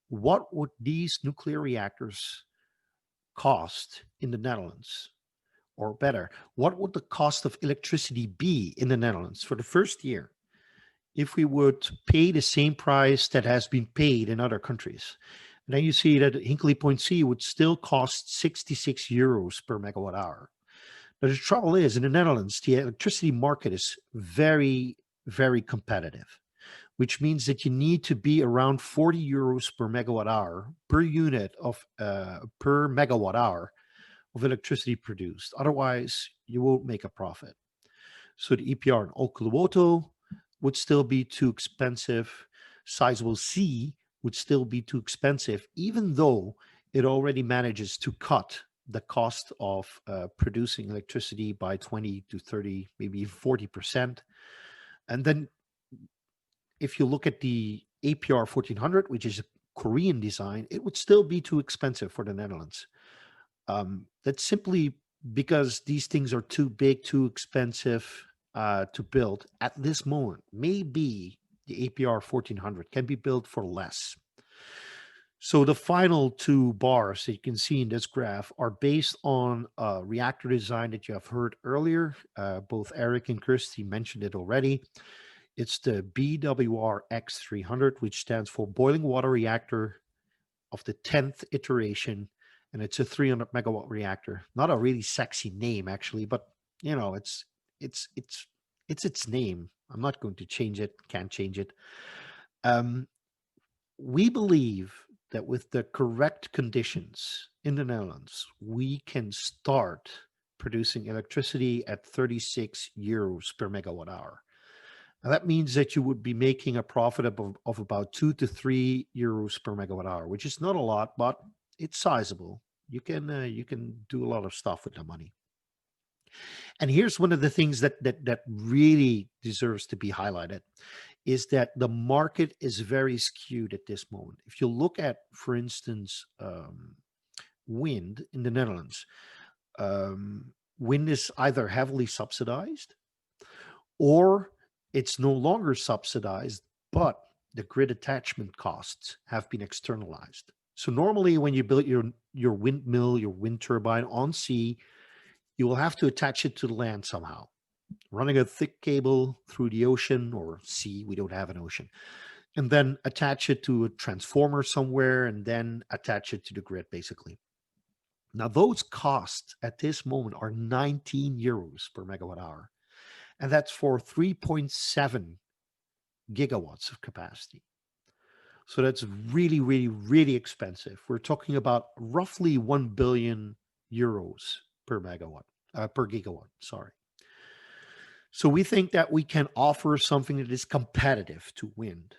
what would these nuclear reactors cost in the Netherlands? Or better, what would the cost of electricity be in the Netherlands for the first year if we would pay the same price that has been paid in other countries? And then you see that Hinkley Point C would still cost 66 euros per megawatt hour. But the trouble is, in the Netherlands, the electricity market is very, very competitive. which means that you need to be around 40 euros per megawatt hour per unit of per megawatt hour of electricity produced. Otherwise, you won't make a profit. So the EPR in Olkiluoto would still be too expensive. Sizewell C would still be too expensive, even though it already manages to cut the cost of producing electricity by 20 to 30, maybe 40%. And then if you look at the APR 1400, which is a Korean design, it would still be too expensive for the Netherlands. That's simply because these things are too big, too expensive to build at this moment. Maybe the APR 1400 can be built for less. So the final two bars that you can see in this graph are based on a reactor design that you have heard earlier. Both Eric and Kirsty mentioned it already. It's the BWR X300, which stands for Boiling Water Reactor of the 10th iteration, and it's a 300 megawatt reactor. Not a really sexy name, actually, but you know, it's its name. I'm not going to change it. Can't change it. We believe that with the correct conditions in the Netherlands, we can start producing electricity at 36 euros per megawatt hour. Now that means that you would be making a profit of about 2 to 3 euros per megawatt hour, which is not a lot, but it's sizable. You can do a lot of stuff with the money. And here's one of the things that really deserves to be highlighted is that the market is very skewed at this moment. If you look at, for instance, wind in the Netherlands, wind is either heavily subsidized or it's no longer subsidized, but the grid attachment costs have been externalized. So normally when you build your windmill, your wind turbine on sea, you will have to attach it to the land somehow. Running a thick cable through the ocean or sea, we don't have an ocean, and then attach it to a transformer somewhere and then attach it to the grid, basically. Now, those costs at this moment are 19 euros per megawatt hour, and that's for 3.7 gigawatts of capacity. So that's really, really, really expensive. We're talking about roughly 1 billion euros per gigawatt, sorry. So we think that we can offer something that is competitive to wind.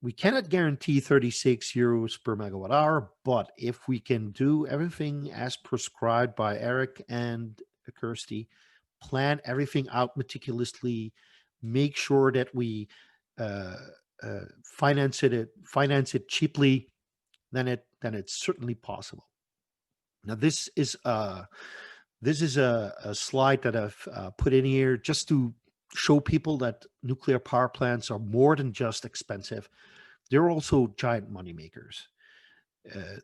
We cannot guarantee 36 euros per megawatt hour, but if we can do everything as prescribed by Eric and Kirsty, plan everything out meticulously, make sure that we finance it cheaply, then it's certainly possible. Now this is a slide that I've put in here just to show people that nuclear power plants are more than just expensive. They're also giant money makers.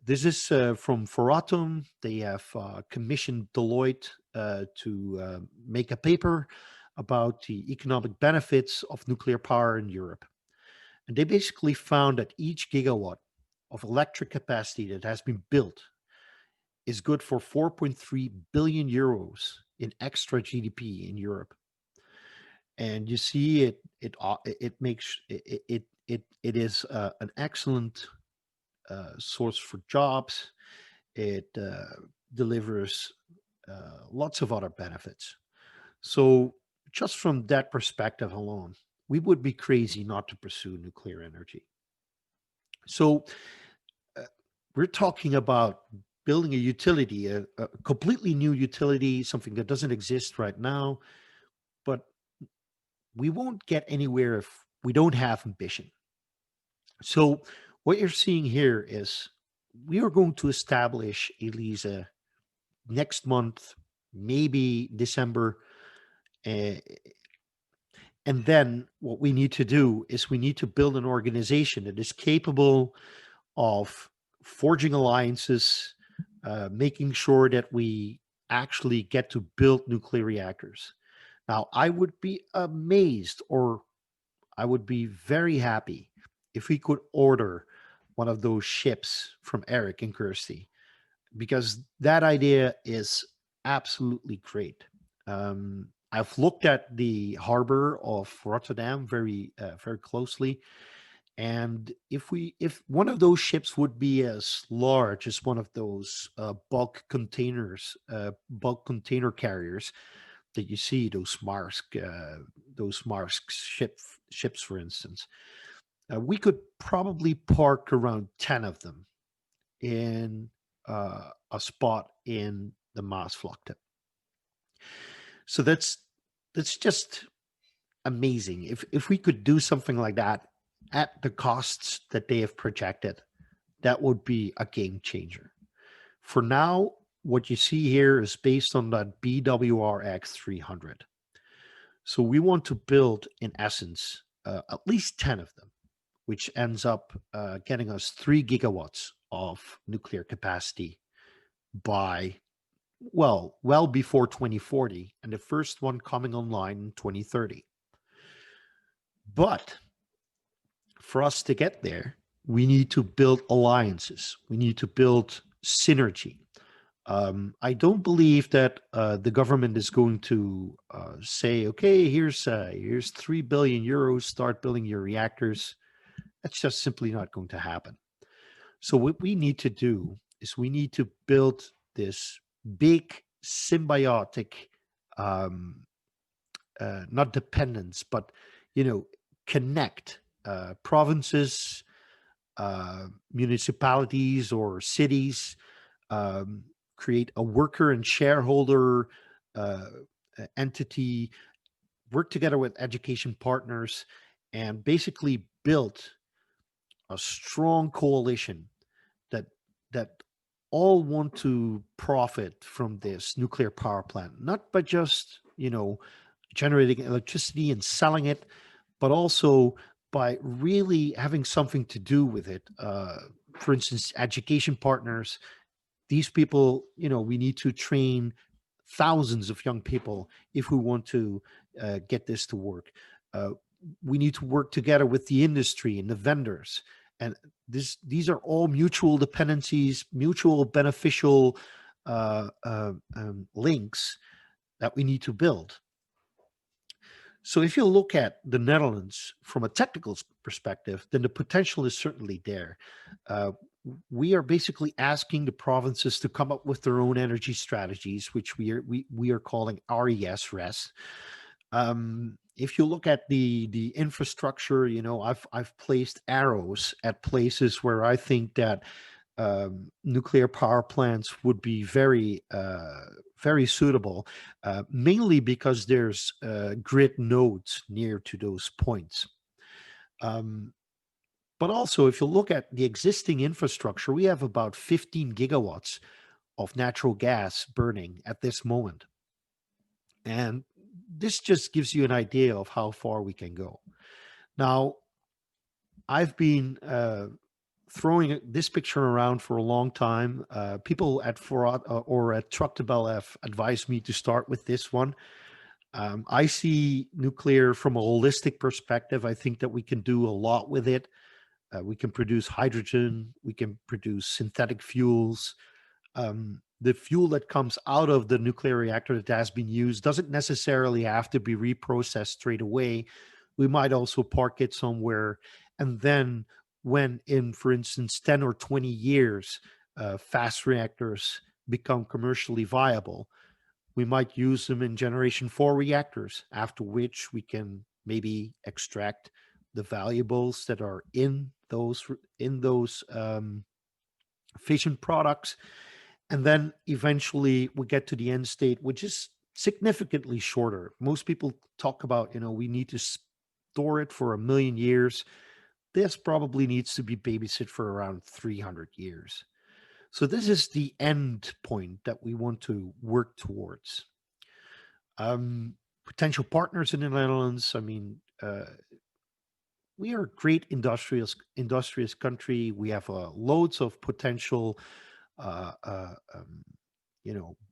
This is from Foratum. They have commissioned Deloitte to make a paper about the economic benefits of nuclear power in Europe. And they basically found that each gigawatt of electric capacity that has been built is good for 4.3 billion euros in extra GDP in Europe. And you see it is an excellent source for jobs. It delivers lots of other benefits. So just from that perspective alone, we would be crazy not to pursue nuclear energy. So we're talking about building a utility, a completely new utility, something that doesn't exist right now, but we won't get anywhere if we don't have ambition. So what you're seeing here is we are going to establish ELISA next month, maybe December. And then what we need to do is we need to build an organization that is capable of forging alliances, making sure that we actually get to build nuclear reactors. Now, I would be amazed, or I would be very happy if we could order one of those ships from Eric and Kirsty, because that idea is absolutely great. I've looked at the harbor of Rotterdam very closely, and if one of those ships would be as large as one of those bulk container carriers that you see, those Maersk ships, for instance, we could probably park around 10 of them in a spot in the Maasvlakte. So that's just amazing. If we could do something like that at the costs that they have projected, that would be a game changer. For now, what you see here is based on that BWRX 300. So we want to build, in essence, at least 10 of them, which ends up getting us 3 gigawatts of nuclear capacity by, well before 2040, and the first one coming online in 2030. But for us to get there, we need to build alliances. We need to build synergy. I don't believe that the government is going to say, okay, here's 3 billion euros, start building your reactors. That's just simply not going to happen. So what we need to do is we need to build this big symbiotic, not dependence, but, connect provinces, municipalities or cities, create a worker and shareholder entity, work together with education partners, and basically build a strong coalition that all want to profit from this nuclear power plant, not by just, generating electricity and selling it, but also by really having something to do with it. For instance, education partners, these people, we need to train thousands of young people if we want to get this to work. We need to work together with the industry and the vendors. And these are all mutual dependencies, mutual beneficial links that we need to build. So if you look at the Netherlands from a technical perspective, then the potential is certainly there. We are basically asking the provinces to come up with their own energy strategies, which we are calling RES. If you look at the infrastructure, I've placed arrows at places where I think that nuclear power plants would be very suitable, mainly because there's grid nodes near to those points. But also, if you look at the existing infrastructure, we have about 15 gigawatts of natural gas burning at this moment. And this just gives you an idea of how far we can go. Now, I've been throwing this picture around for a long time. People at FOAK or at Tractebel have advised me to start with this one. I see nuclear from a holistic perspective. I think that we can do a lot with it. We can produce hydrogen. We can produce synthetic fuels. The fuel that comes out of the nuclear reactor that has been used doesn't necessarily have to be reprocessed straight away. We might also park it somewhere. And then when in, for instance, 10 or 20 years, fast reactors become commercially viable, we might use them in generation 4 reactors, after which we can maybe extract the valuables that are in those fission products. And then eventually we get to the end state, which is significantly shorter. Most people talk about, we need to store it for 1 million years. This probably needs to be babysit for around 300 years. So this is the end point that we want to work towards. Potential partners in the Netherlands. I mean, we are a great industrious country. We have loads of potential,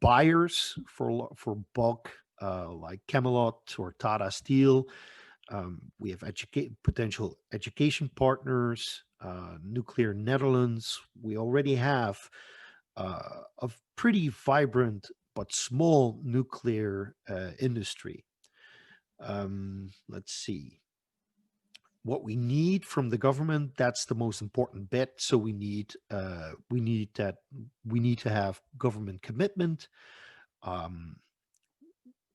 buyers for bulk, like Camelot or Tata Steel. We have potential education partners, Nuclear Netherlands. We already have a pretty vibrant but small nuclear industry. Let's see. What we need from the government, that's the most important bit. So we need to have government commitment.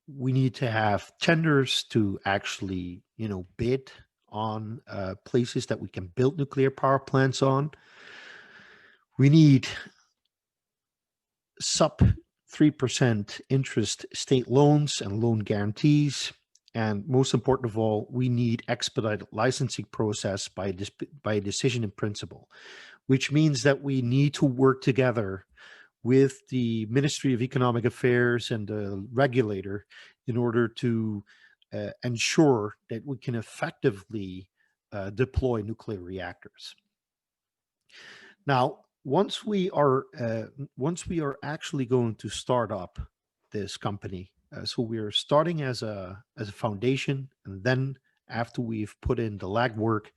We need to have tenders to actually, bid on places that we can build nuclear power plants on. We need sub 3% interest state loans and loan guarantees. And most important of all, we need expedited licensing process by decision in principle, which means that we need to work together with the Ministry of Economic Affairs and the regulator in order to ensure that we can effectively deploy nuclear reactors. Now, once we are actually going to start up this company, so we are starting as a foundation, and then after we've put in the legwork,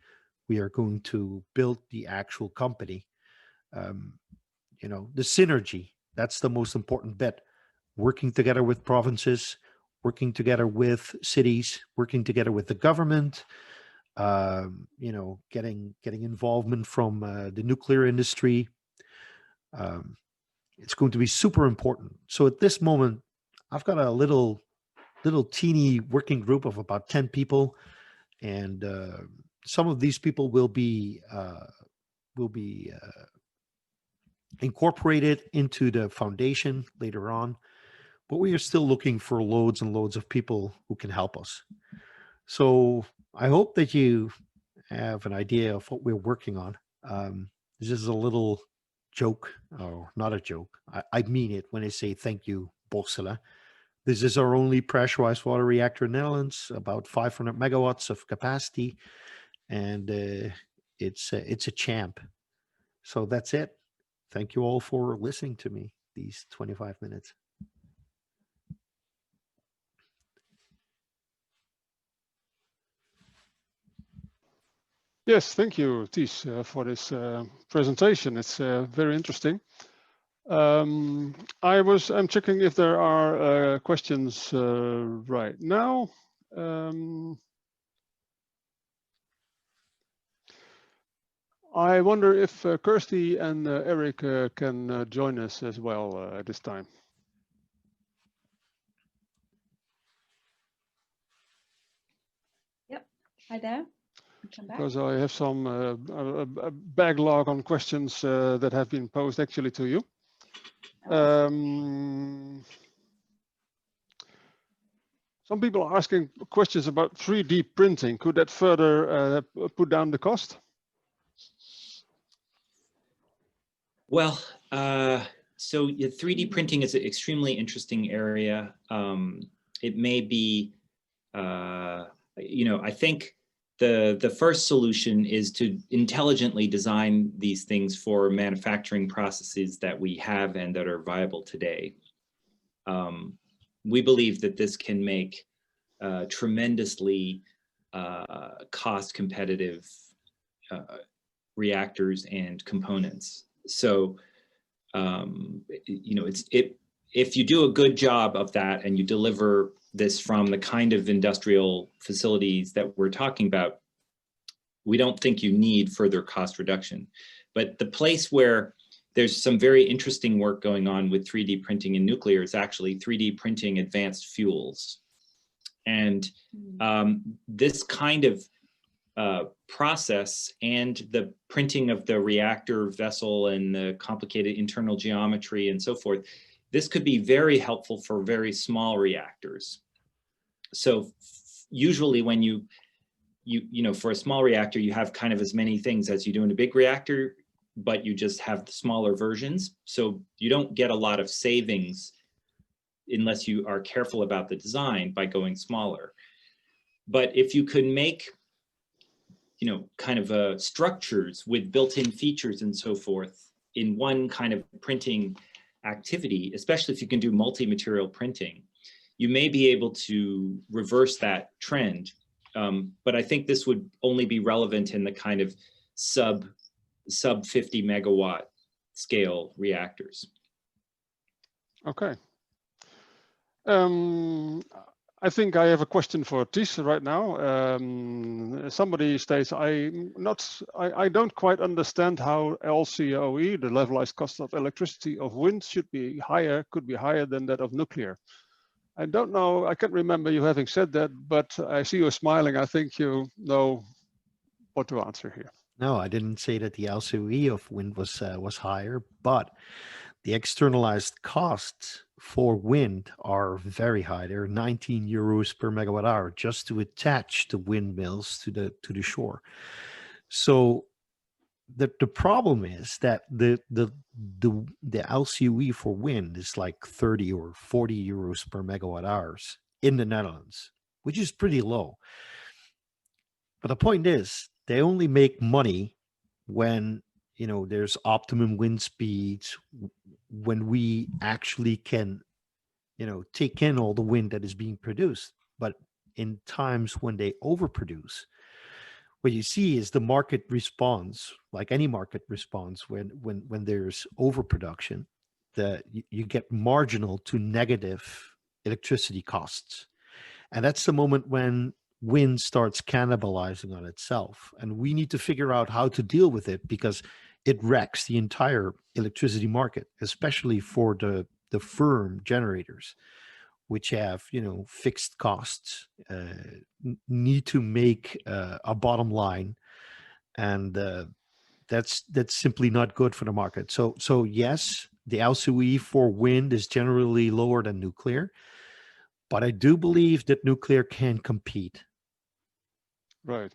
we are going to build the actual company. The synergy, that's the most important bit. Working together with provinces, working together with cities, working together with the government, getting involvement from the nuclear industry. It's going to be super important. So at this moment, I've got a little teeny working group of about 10 people, and some of these people will be incorporated into the foundation later on, but we are still looking for loads and loads of people who can help us. So I hope that you have an idea of what we're working on. This is a little joke, or not a joke. I mean it when I say thank you, Borsela. This is our only pressurized water reactor in the Netherlands, about 500 megawatts of capacity, and it's a champ. So that's it. Thank you all for listening to me these 25 minutes. Yes, thank you, Ties, for this presentation. It's very interesting. I'm checking if there are questions right now. I wonder if Kirsty and Eric can join us as well at this time. Yep. Hi there. Come back. Because I have some a backlog on questions that have been posed actually to you. Some people are asking questions about 3D printing. Could that further put down the cost? Well, so 3D printing is an extremely interesting area. It may be, I think the first solution is to intelligently design these things for manufacturing processes that we have and that are viable today. We believe that this can make tremendously cost competitive reactors and components. So, if you do a good job of that and you deliver this from the kind of industrial facilities that we're talking about, we don't think you need further cost reduction. But the place where there's some very interesting work going on with 3D printing in nuclear is actually 3D printing advanced fuels. And this kind of process and the printing of the reactor vessel and the complicated internal geometry and so forth, this could be very helpful for very small reactors. So usually when you for a small reactor, you have kind of as many things as you do in a big reactor, but you just have the smaller versions. So you don't get a lot of savings unless you are careful about the design by going smaller. But if you could make kind of structures with built-in features and so forth in one kind of printing activity, especially if you can do multi-material printing, you may be able to reverse that trend. But I think this would only be relevant in the kind of sub 50 megawatt scale reactors. Okay. I think I have a question for Ties right now. Somebody states, I don't quite understand how LCOE, the levelized cost of electricity of wind, could be higher than that of nuclear. I don't know, I can't remember you having said that, but I see you smiling. I think you know what to answer here. No, I didn't say that the LCOE of wind was higher, but the externalized costs for wind are very high. They're 19 euros per megawatt hour just to attach the windmills to the shore. So the problem is that the LCOE for wind is like 30 or 40 euros per megawatt hours in the Netherlands, which is pretty low. But the point is, they only make money when there's optimum wind speeds, when we actually can take in all the wind that is being produced. But in times when they overproduce, what you see is the market response, like any market response when there's overproduction, that you get marginal to negative electricity costs. And that's the moment when wind starts cannibalizing on itself. And we need to figure out how to deal with it, because it wrecks the entire electricity market, especially for the firm generators, which have fixed costs, need to make a bottom line, and that's simply not good for the market. So yes, the LCOE for wind is generally lower than nuclear, but I do believe that nuclear can compete. Right.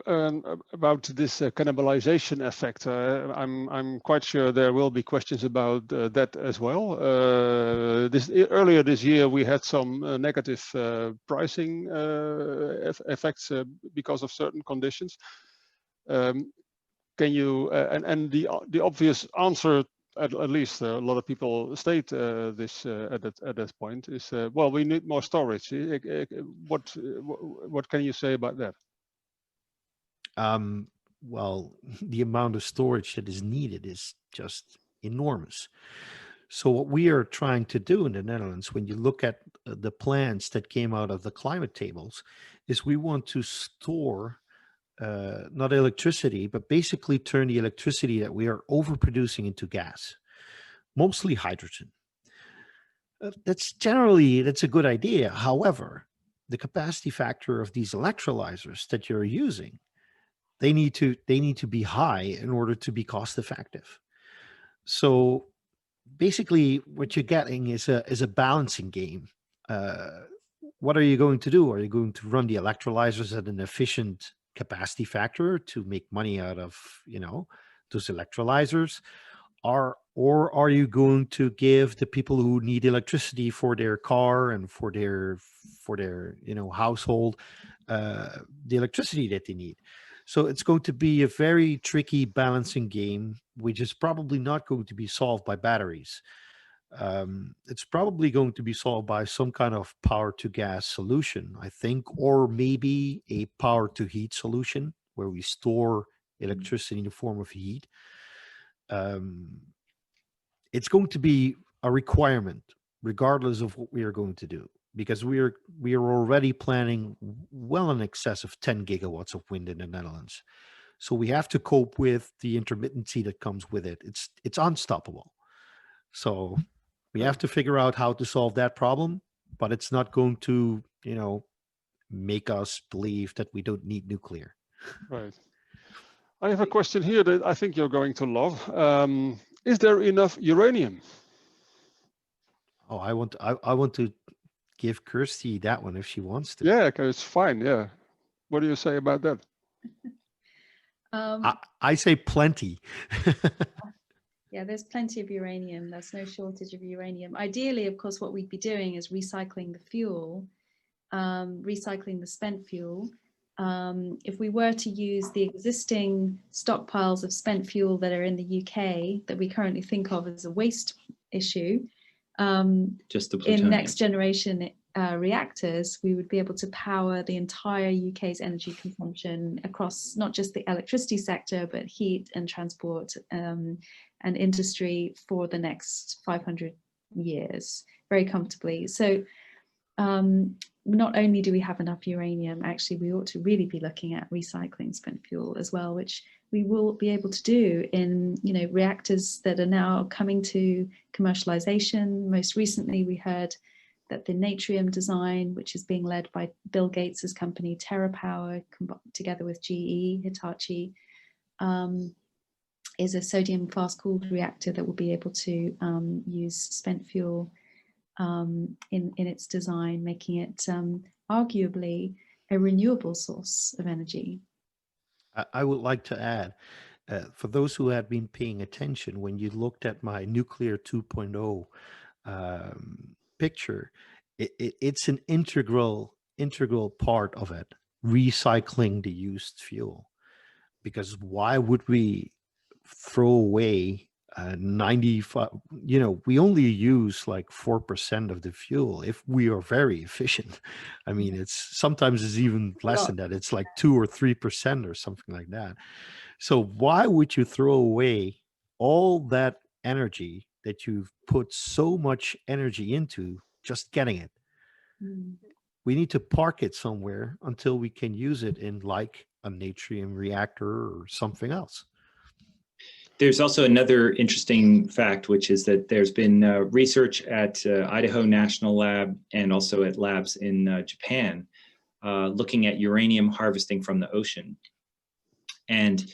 About this cannibalization effect, I'm quite sure there will be questions about that as well. Earlier this year, we had some negative pricing effects because of certain conditions. Can you and the obvious answer, at least a lot of people state this at that point, is well, we need more storage. What can you say about that? Well, the amount of storage that is needed is just enormous. So what we are trying to do in the Netherlands, when you look at the plans that came out of the climate tables, is we want to store not electricity, but basically turn the electricity that we are overproducing into gas, mostly hydrogen. That's a good idea. However, the capacity factor of these electrolyzers that you're using, they need to be high in order to be cost effective. So basically what you're getting is a balancing game. What are you going to do? Are you going to run the electrolyzers at an efficient capacity factor to make money out of those electrolyzers, or are you going to give the people who need electricity for their car and for their household the electricity that they need? So it's going to be a very tricky balancing game, which is probably not going to be solved by batteries. It's probably going to be solved by some kind of power to gas solution, I think, or maybe a power to heat solution where we store electricity in the form of heat. It's going to be a requirement regardless of what we are going to do, because we are already planning well in excess of 10 gigawatts of wind in the Netherlands. So we have to cope with the intermittency that comes with it. It's unstoppable. So we have to figure out how to solve that problem, but it's not going to, make us believe that we don't need nuclear. Right. I have a question here that I think you're going to love. Is there enough uranium? Oh, I want to give Kirsty that one if she wants to. Yeah, it's fine. Yeah. What do you say about that? I say plenty. Yeah, there's plenty of uranium. There's no shortage of uranium. Ideally, of course, what we'd be doing is recycling the fuel, recycling the spent fuel. If we were to use the existing stockpiles of spent fuel that are in the UK that we currently think of as a waste issue, just the in next generation reactors, we would be able to power the entire UK's energy consumption across not just the electricity sector, but heat and transport and industry for the next 500 years. very comfortably. So not only do we have enough uranium, actually we ought to really be looking at recycling spent fuel as well, which we will be able to do in, you know, reactors that are now coming to commercialization. Most recently, we heard that the Natrium design, which is being led by Bill Gates's company TerraPower, together with GE, Hitachi, is a sodium fast-cooled reactor that will be able to use spent fuel in its design, making it arguably a renewable source of energy. I would like to add, for those who had been paying attention, when you looked at my Nuclear 2.0 picture, it's an integral part of it, recycling the used fuel. Because why would we throw away 95, you know, we only use like 4% of the fuel if we are very efficient. I mean, it's sometimes it's even less than that. It's like 2 or 3% or something like that. So why would you throw away all that energy that you've put so much energy into just getting it? We need to park it somewhere until we can use it in like a Natrium reactor or something else. There's also another interesting fact, which is that there's been research at Idaho National Lab and also at labs in Japan looking at uranium harvesting from the ocean. And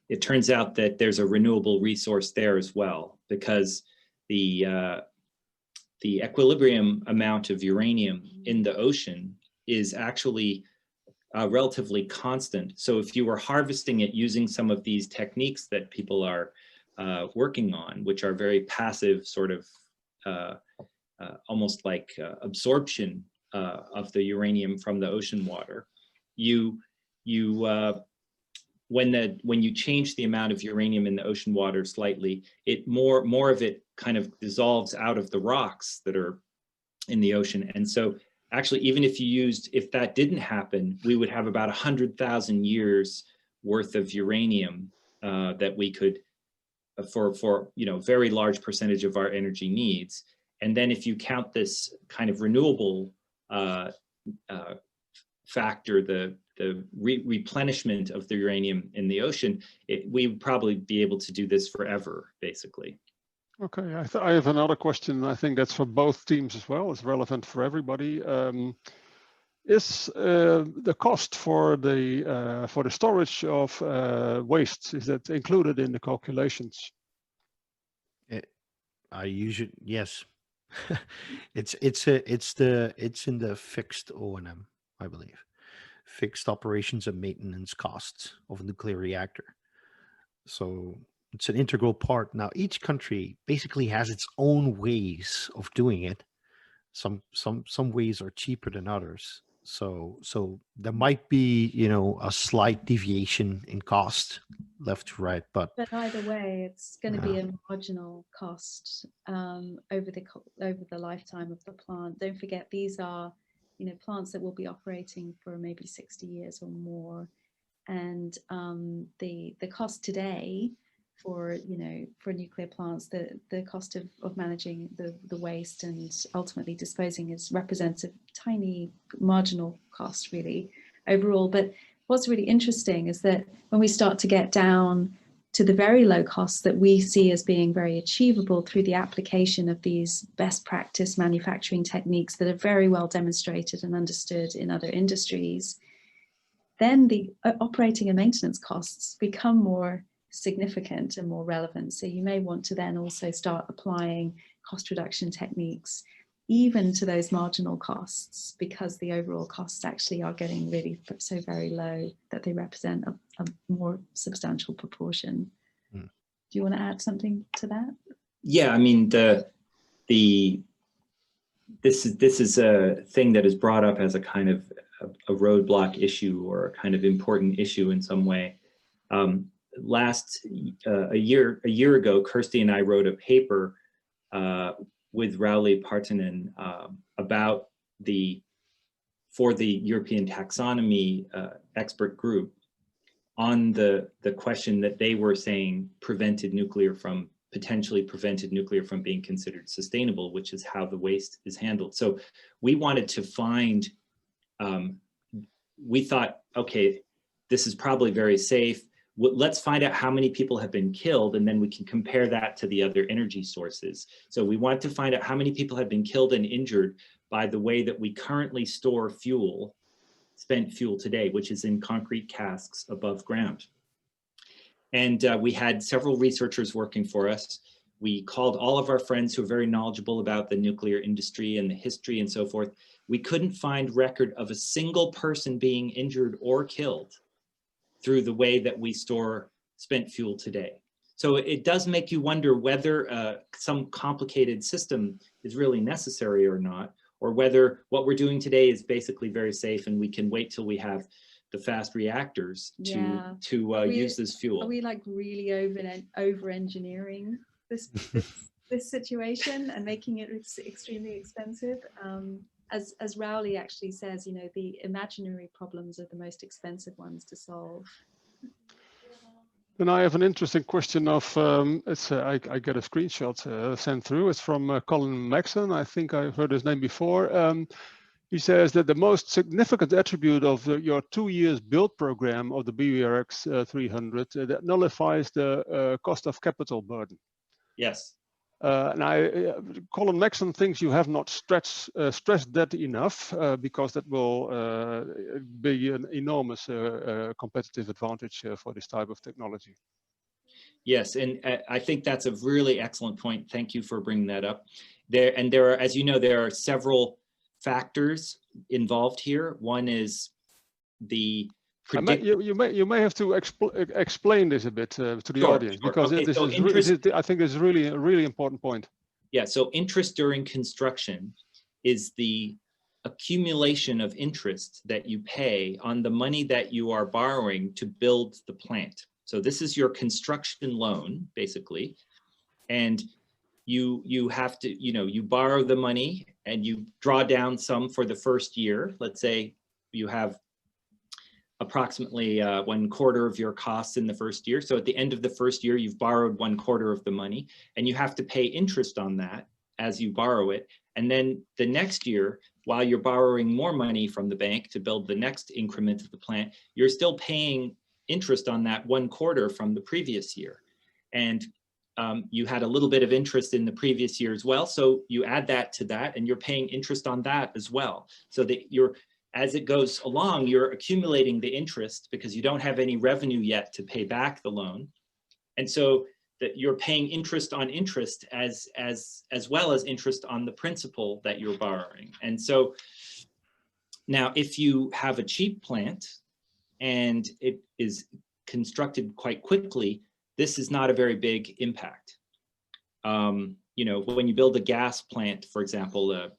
it turns out that there's a renewable resource there as well, because the equilibrium amount of uranium in the ocean is actually relatively constant. So if you were harvesting it using some of these techniques that people are working on, which are very passive, sort of almost like absorption of the uranium from the ocean water, when you change the amount of uranium in the ocean water slightly, more of it kind of dissolves out of the rocks that are in the ocean. And so actually, even if that didn't happen, we would have about 100,000 years worth of uranium that we could, for you know, very large percentage of our energy needs. And then if you count this kind of renewable factor, the replenishment of the uranium in the ocean, we would probably be able to do this forever, basically. Okay, I have another question. I think that's for both teams as well. It's relevant for everybody. Is the cost for the storage of waste, is that included in the calculations? Yes. it's in the fixed O&M, I believe, fixed operations and maintenance costs of a nuclear reactor. So it's an integral part. Now, each country basically has its own ways of doing it. Some ways are cheaper than others. So there might be, you know, a slight deviation in cost left to right, but either way, it's going to be a marginal cost over the lifetime of the plant. Don't forget, these are, you know, plants that will be operating for maybe 60 years or more, and the cost today for, you know, for nuclear plants, the cost of managing the waste and ultimately disposing represents a tiny marginal cost really overall. But what's really interesting is that when we start to get down to the very low costs that we see as being very achievable through the application of these best practice manufacturing techniques that are very well demonstrated and understood in other industries, then the operating and maintenance costs become more significant and more relevant. So you may want to then also start applying cost reduction techniques even to those marginal costs, because the overall costs actually are getting really so very low that they represent a more substantial proportion. Do you want to add something to that? Yeah, I mean, this is a thing that is brought up as a kind of a roadblock issue or a kind of important issue in some way. A year ago, Kirsty and I wrote a paper with Rauli Partanen about for the European taxonomy expert group on the question that they were saying prevented nuclear from potentially prevented nuclear from being considered sustainable, which is how the waste is handled. So we wanted to find, we thought, okay, this is probably very safe. Let's find out how many people have been killed, and then we can compare that to the other energy sources. So we want to find out how many people have been killed and injured by the way that we currently store fuel, spent fuel today, which is in concrete casks above ground. And we had several researchers working for us. We called all of our friends who are very knowledgeable about the nuclear industry and the history and so forth. We couldn't find record of a single person being injured or killed through the way that we store spent fuel today. So it does make you wonder whether some complicated system is really necessary or not, or whether what we're doing today is basically very safe and we can wait till we have the fast reactors to use this fuel. Are we like really over engineering this situation and making it extremely expensive? As Rowley actually says, you know, the imaginary problems are the most expensive ones to solve. Then I have an interesting question of, I get a screenshot sent through. It's from Colin Maxon. I think I've heard his name before. He says that the most significant attribute of your 2 years build program of the BWRX 300 that nullifies the cost of capital burden. Yes. And Colin Maxon thinks you have not stressed that enough because that will be an enormous competitive advantage for this type of technology. Yes, and I think that's a really excellent point. Thank you for bringing that up. There are, as you know, there are several factors involved here. One is the you may have to explain this a bit to the audience, because okay, I think it's really a really important point. Yeah, so interest during construction is the accumulation of interest that you pay on the money that you are borrowing to build the plant. So this is your construction loan, basically, and you have to, you borrow the money and you draw down some for the first year. Let's say you have approximately 1/4 of your costs in the first year. So at the end of the first year, you've borrowed 1/4 of the money, and you have to pay interest on that as you borrow it. And then the next year, while you're borrowing more money from the bank to build the next increment of the plant, you're still paying interest on that 1/4 from the previous year. And you had a little bit of interest in the previous year as well. So you add that to that, and you're paying interest on that as well. So that as it goes along, you're accumulating the interest because you don't have any revenue yet to pay back the loan. And so that you're paying interest on interest as well as interest on the principal that you're borrowing. And so now if you have a cheap plant and it is constructed quite quickly, this is not a very big impact. When you build a gas plant, for example, a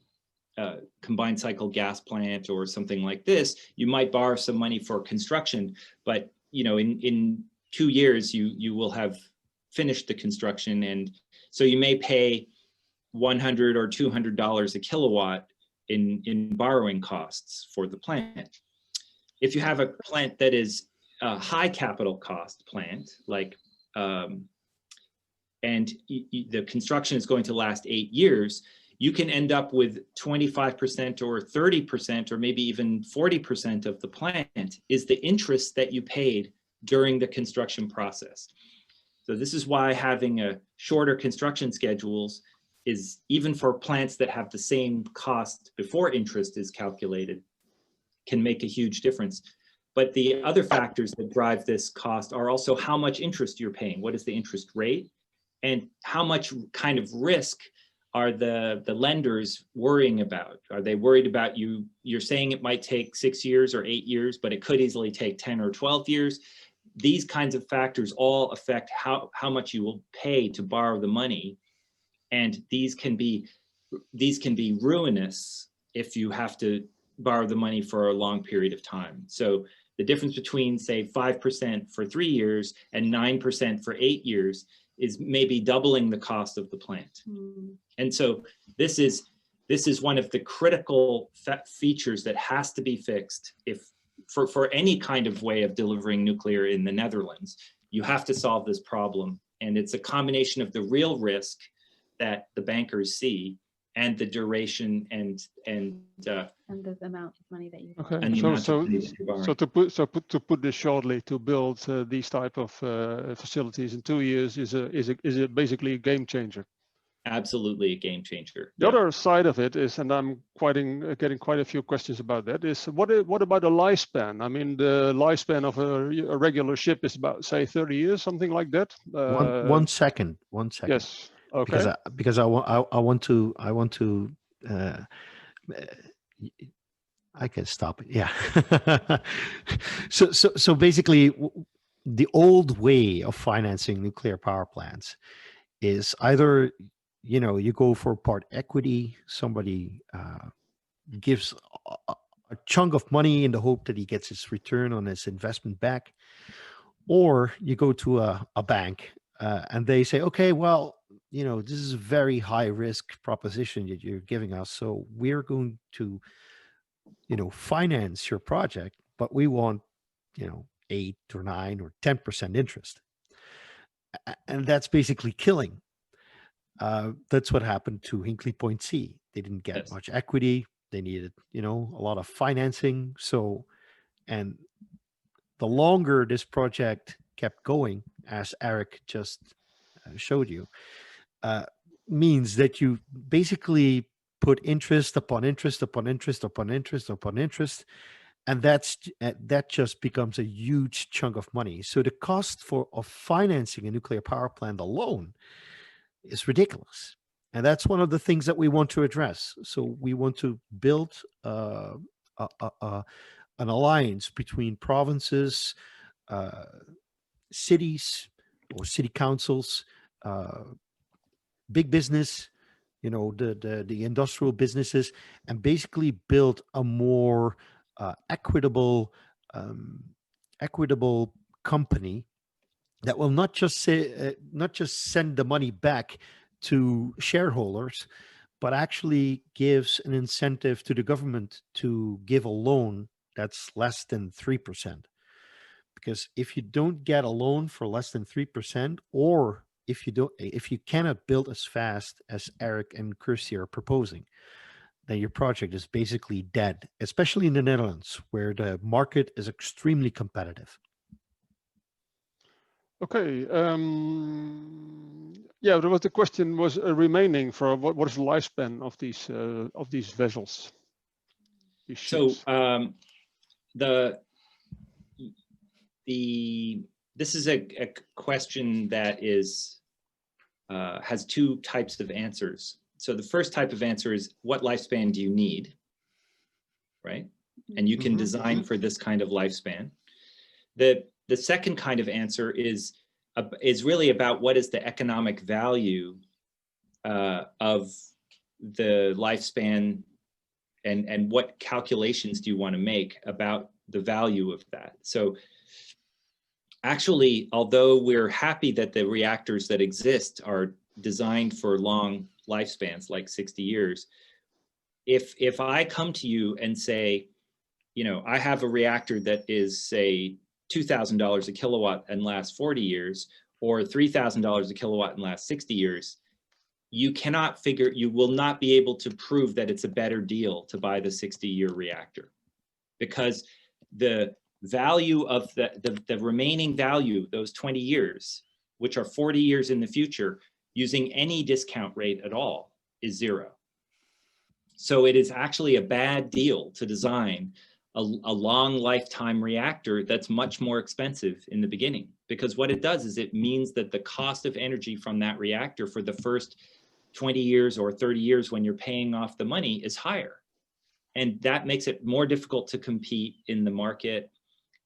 combined cycle gas plant or something like this, you might borrow some money for construction, but in 2 years you will have finished the construction, and so you may pay $100 or $200 a kilowatt in borrowing costs for the plant. If you have a plant that is a high capital cost plant, like and the construction is going to last 8 years, you can end up with 25% or 30% or maybe even 40% of the plant is the interest that you paid during the construction process. So this is why having a shorter construction schedules is, even for plants that have the same cost before interest is calculated, can make a huge difference. But the other factors that drive this cost are also how much interest you're paying. What is the interest rate? And how much kind of risk are the lenders worrying about? Are they worried about you're saying it might take 6 years or 8 years, but it could easily take 10 or 12 years. These kinds of factors all affect how much you will pay to borrow the money. And these can be ruinous if you have to borrow the money for a long period of time. So the difference between, say, 5% for 3 years and 9% for 8 years is maybe doubling the cost of the plant. And so this is one of the critical features that has to be fixed for any kind of way of delivering nuclear in the Netherlands. You have to solve this problem And it's a combination of the real risk that the bankers see and the duration and the amount of money that you Okay. and the amount of money that you're borrowing. To put this shortly, to build these type of facilities in 2 years is basically a game changer. Absolutely a game changer. The other side of it is, and I'm getting quite a few questions about that, is what about the lifespan? I mean, the lifespan of a regular ship is about, say, 30 years, something like that. One second. Yes. Okay. Because I want to I can stop it. Yeah. So basically, the old way of financing nuclear power plants is either, you go for part equity, somebody gives a chunk of money in the hope that he gets his return on his investment back, or you go to a bank and they say, okay, well, this is a very high risk proposition that you're giving us, so we're going to finance your project, but we want 8 or 9 or 10% interest. And that's basically killing. That's what happened to Hinkley Point C. They didn't get much equity. They needed, a lot of financing. So, and the longer this project kept going, as Eric just showed you, means that you basically put interest upon interest upon interest upon interest upon interest, and that just becomes a huge chunk of money. So the cost of financing a nuclear power plant alone is ridiculous. And that's one of the things that we want to address. So we want to build an alliance between provinces, cities or city councils, big business, the industrial businesses, and basically build a more equitable company that will not just send the money back to shareholders, but actually gives an incentive to the government to give a loan that's less than 3%. Because if you don't get a loan for less than 3%, or if you cannot build as fast as Eric and Kirsty are proposing, then your project is basically dead, especially in the Netherlands, where the market is extremely competitive. Okay. Yeah, there was the question was remaining for what is the lifespan of these vessels? These ships? So this is a question that is has two types of answers. So the first type of answer is, what lifespan do you need, right? And you can design for this kind of lifespan. The second kind of answer is really about what is the economic value of the lifespan, and what calculations do you want to make about the value of that. So actually, although we're happy that the reactors that exist are designed for long lifespans, like 60 years, if I come to you and say, I have a reactor that is, say, $2,000 a kilowatt and lasts 40 years, or $3,000 a kilowatt and lasts 60 years, you will not be able to prove that it's a better deal to buy the 60-year reactor, because the value of the remaining value, those 20 years, which are 40 years in the future, using any discount rate at all, is zero. So it is actually a bad deal to design a long lifetime reactor that's much more expensive in the beginning, because what it does is it means that the cost of energy from that reactor for the first 20 years or 30 years when you're paying off the money is higher. And that makes it more difficult to compete in the market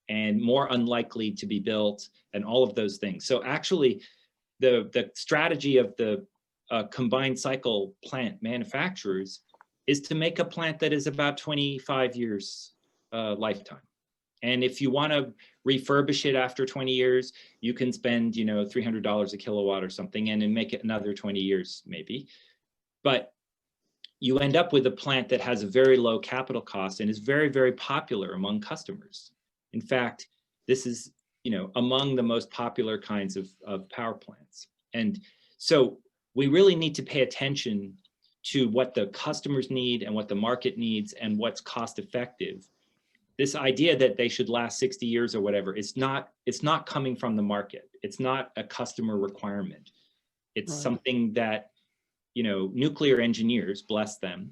and more unlikely to be built and all of those things. So actually, the strategy of the combined cycle plant manufacturers is to make a plant that is about 25 years lifetime. And if you want to refurbish it after 20 years, you can spend, $300 a kilowatt or something and then make it another 20 years maybe. But you end up with a plant that has a very low capital cost and is very, very popular among customers. In fact, this is among the most popular kinds of power plants. And so we really need to pay attention to what the customers need and what the market needs and what's cost effective. This idea that they should last 60 years or whatever, it's not coming from the market. It's not a customer requirement. It's something that, nuclear engineers, bless them,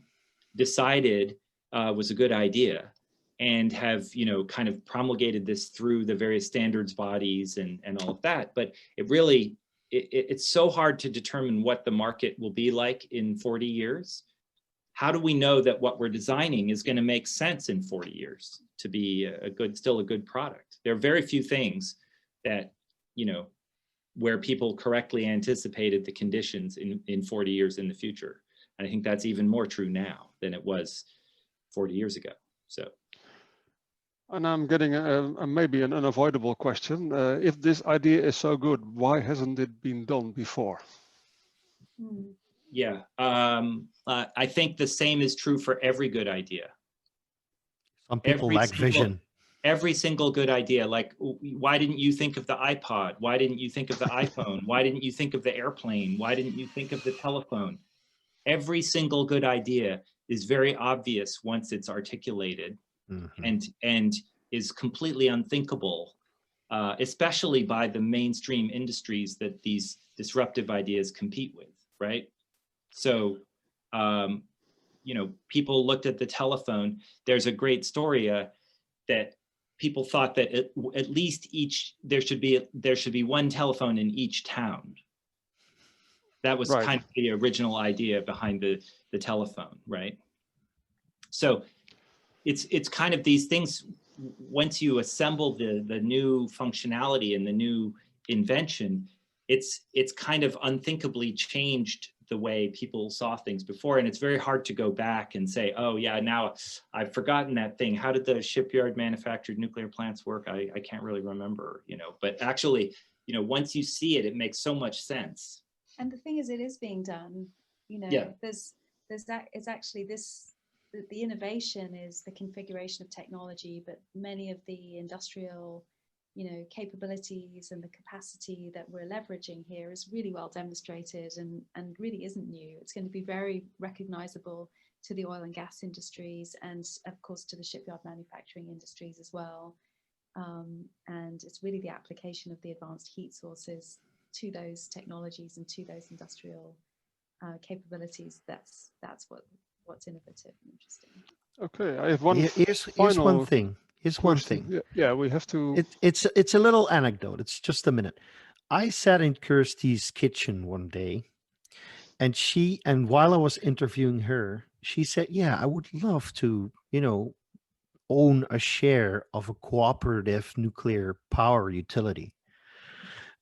decided was a good idea, and have, kind of promulgated this through the various standards bodies and all of that. But it really, it's so hard to determine what the market will be like in 40 years. How do we know that what we're designing is going to make sense in 40 years to be still a good product? There are very few things that, where people correctly anticipated the conditions in 40 years in the future. And I think that's even more true now than it was 40 years ago. So. And I'm getting maybe an unavoidable question. If this idea is so good, why hasn't it been done before? Yeah, I think the same is true for every good idea. Some people lack vision. Every single good idea, like, why didn't you think of the iPod? Why didn't you think of the iPhone? Why didn't you think of the airplane? Why didn't you think of the telephone? Every single good idea is very obvious once it's articulated, and is completely unthinkable, especially by the mainstream industries that these disruptive ideas compete with, right? So, people looked at the telephone. There's a great story that people thought that at least there should be one telephone in each town. That was kind of the original idea behind the telephone, right? So it's kind of these things. Once you assemble the new functionality and the new invention, it's kind of unthinkably changed the way people saw things before. And it's very hard to go back and say, oh yeah, now I've forgotten that thing. How did the shipyard manufactured nuclear plants work? I can't really remember, but actually, once you see it, it makes so much sense. And the thing is, it is being done, there's that, it's actually the innovation is the configuration of technology, but many of the industrial capabilities and the capacity that we're leveraging here is really well demonstrated and really isn't new. It's going to be very recognizable to the oil and gas industries, and of course to the shipyard manufacturing industries as well. And it's really the application of the advanced heat sources to those technologies and to those industrial capabilities. That's what's innovative and interesting. Okay, I have one. Here's one thing. Here's one question. thing. Yeah, we have to. It's a little anecdote. It's just a minute. I sat in Kirsty's kitchen one day, and while I was interviewing her, she said, "Yeah, I would love to, own a share of a cooperative nuclear power utility."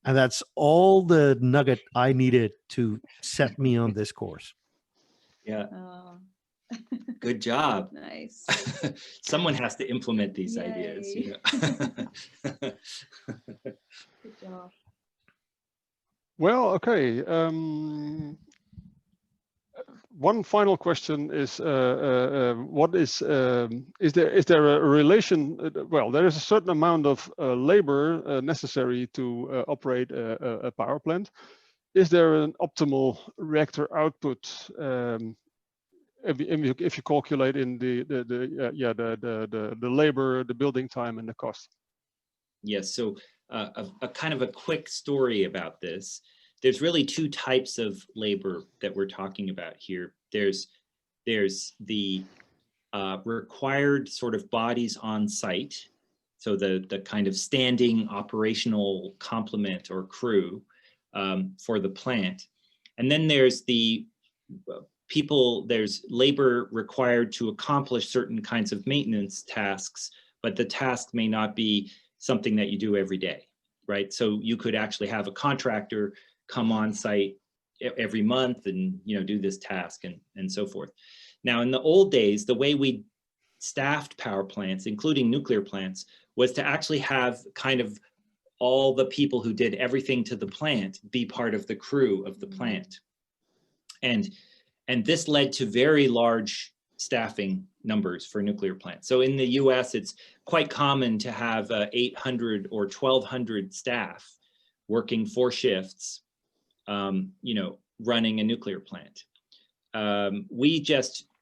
And that's all the nugget I needed to set me on this course. Yeah. Good job. Nice. Someone has to implement these Yay. ideas. Good job. Well, okay. One final question is: what is there a relation? Well, there is a certain amount of labor necessary to operate a power plant. Is there an optimal reactor output? If you calculate in the labor, the building time, and the cost. Yes. So a kind of a quick story about this. There's really two types of labor that we're talking about here. There's the required sort of bodies on site, so the kind of standing operational complement or crew for the plant, and then there's the there's labor required to accomplish certain kinds of maintenance tasks, but the task may not be something that you do every day, right? So you could actually have a contractor come on site every month and do this task and so forth. Now, in the old days, the way we staffed power plants, including nuclear plants, was to actually have kind of all the people who did everything to the plant be part of the crew of the plant. And this led to very large staffing numbers for nuclear plants. So in the US, it's quite common to have 800 or 1,200 staff working 4 shifts, you know, running a nuclear plant.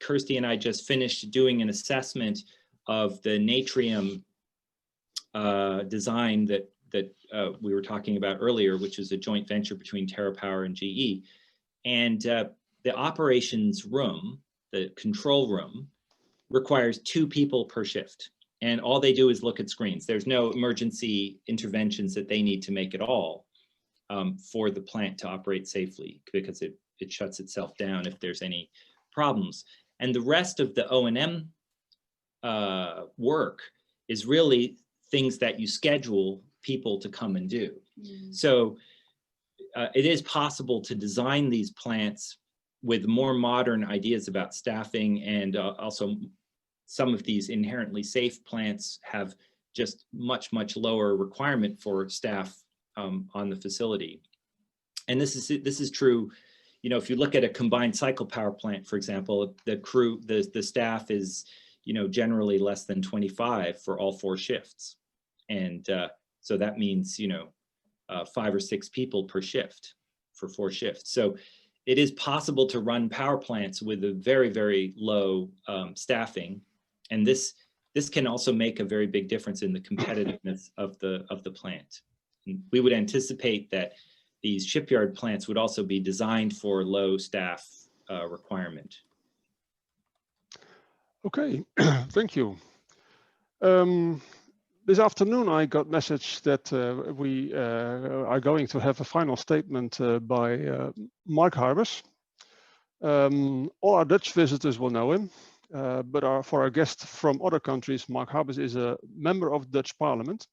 Kirsty and I just finished doing an assessment of the Natrium design that we were talking about earlier, which is a joint venture between TerraPower and GE. And the operations room, the control room, requires 2 people per shift. And all they do is look at screens. There's no emergency interventions that they need to make at all for the plant to operate safely, because it shuts itself down if there's any problems. And the rest of the O&M work is really things that you schedule people to come and do. So it is possible to design these plants with more modern ideas about staffing, and also some of these inherently safe plants have just much lower requirement for staff on the facility. And this is true, you know, if you look at a combined cycle power plant, for example, the staff is, you know, generally less than 25 for all 4 shifts. And so that means, you know, 5 or 6 people per shift for 4 shifts. So it is possible to run power plants with a very low staffing. And this can also make a very big difference in the competitiveness of the plant. And we would anticipate that these shipyard plants would also be designed for low staff requirement. Okay, thank you. This afternoon, I got message that we are going to have a final statement by Mark Harbers. All our Dutch visitors will know him, but for our guests from other countries, Mark Harbers is a member of the Dutch Parliament,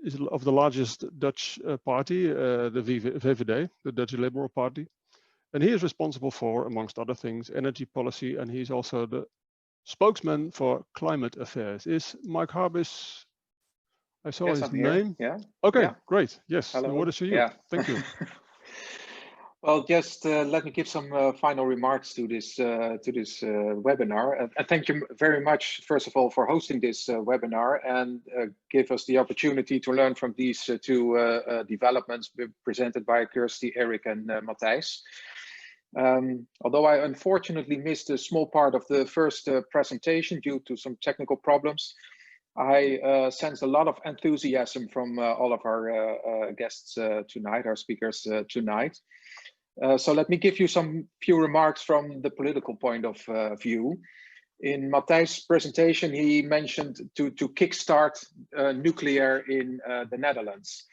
is of the largest Dutch party, the VVD, the Dutch Liberal Party. And he is responsible for, amongst other things, energy policy, and he's also the spokesman for climate affairs. Is Mark Harbers, I saw his name. Yeah. Okay, yeah. Great. Yes, Hello. the word is to you. Yeah. Thank you. Well, just let me give some final remarks to this webinar. And thank you very much, first of all, for hosting this webinar and give us the opportunity to learn from these 2 developments presented by Kirsty, Eric, and Matthijs. Although I unfortunately missed a small part of the first presentation due to some technical problems, I sense a lot of enthusiasm from all of our guests tonight, our speakers tonight. So let me give you some few remarks from the political point of view. In Matthijs' presentation, he mentioned to kickstart nuclear in the Netherlands.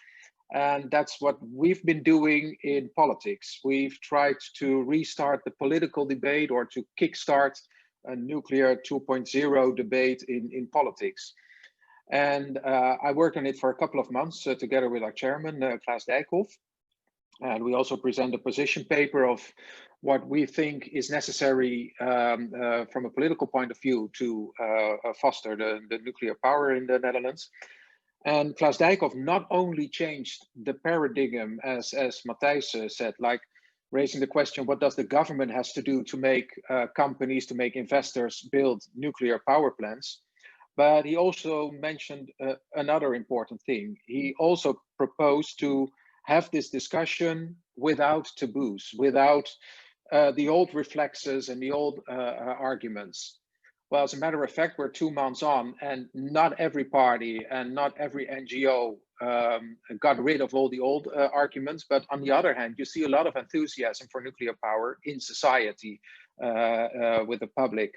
And that's what we've been doing in politics. We've tried to restart the political debate or to kickstart a nuclear 2.0 debate in politics. And I worked on it for a couple of months together with our chairman, Klaas Dijkhoff. And we also present a position paper of what we think is necessary from a political point of view to foster the nuclear power in the Netherlands. And Klaas Dijkhoff not only changed the paradigm, as Matthijs said, like raising the question, what does the government has to do to make companies, to make investors build nuclear power plants? But he also mentioned another important thing. He also proposed to have this discussion without taboos, without the old reflexes and the old arguments. Well, as a matter of fact, we're 2 months on, and not every party and not every NGO got rid of all the old arguments. But on the other hand, you see a lot of enthusiasm for nuclear power in society with the public.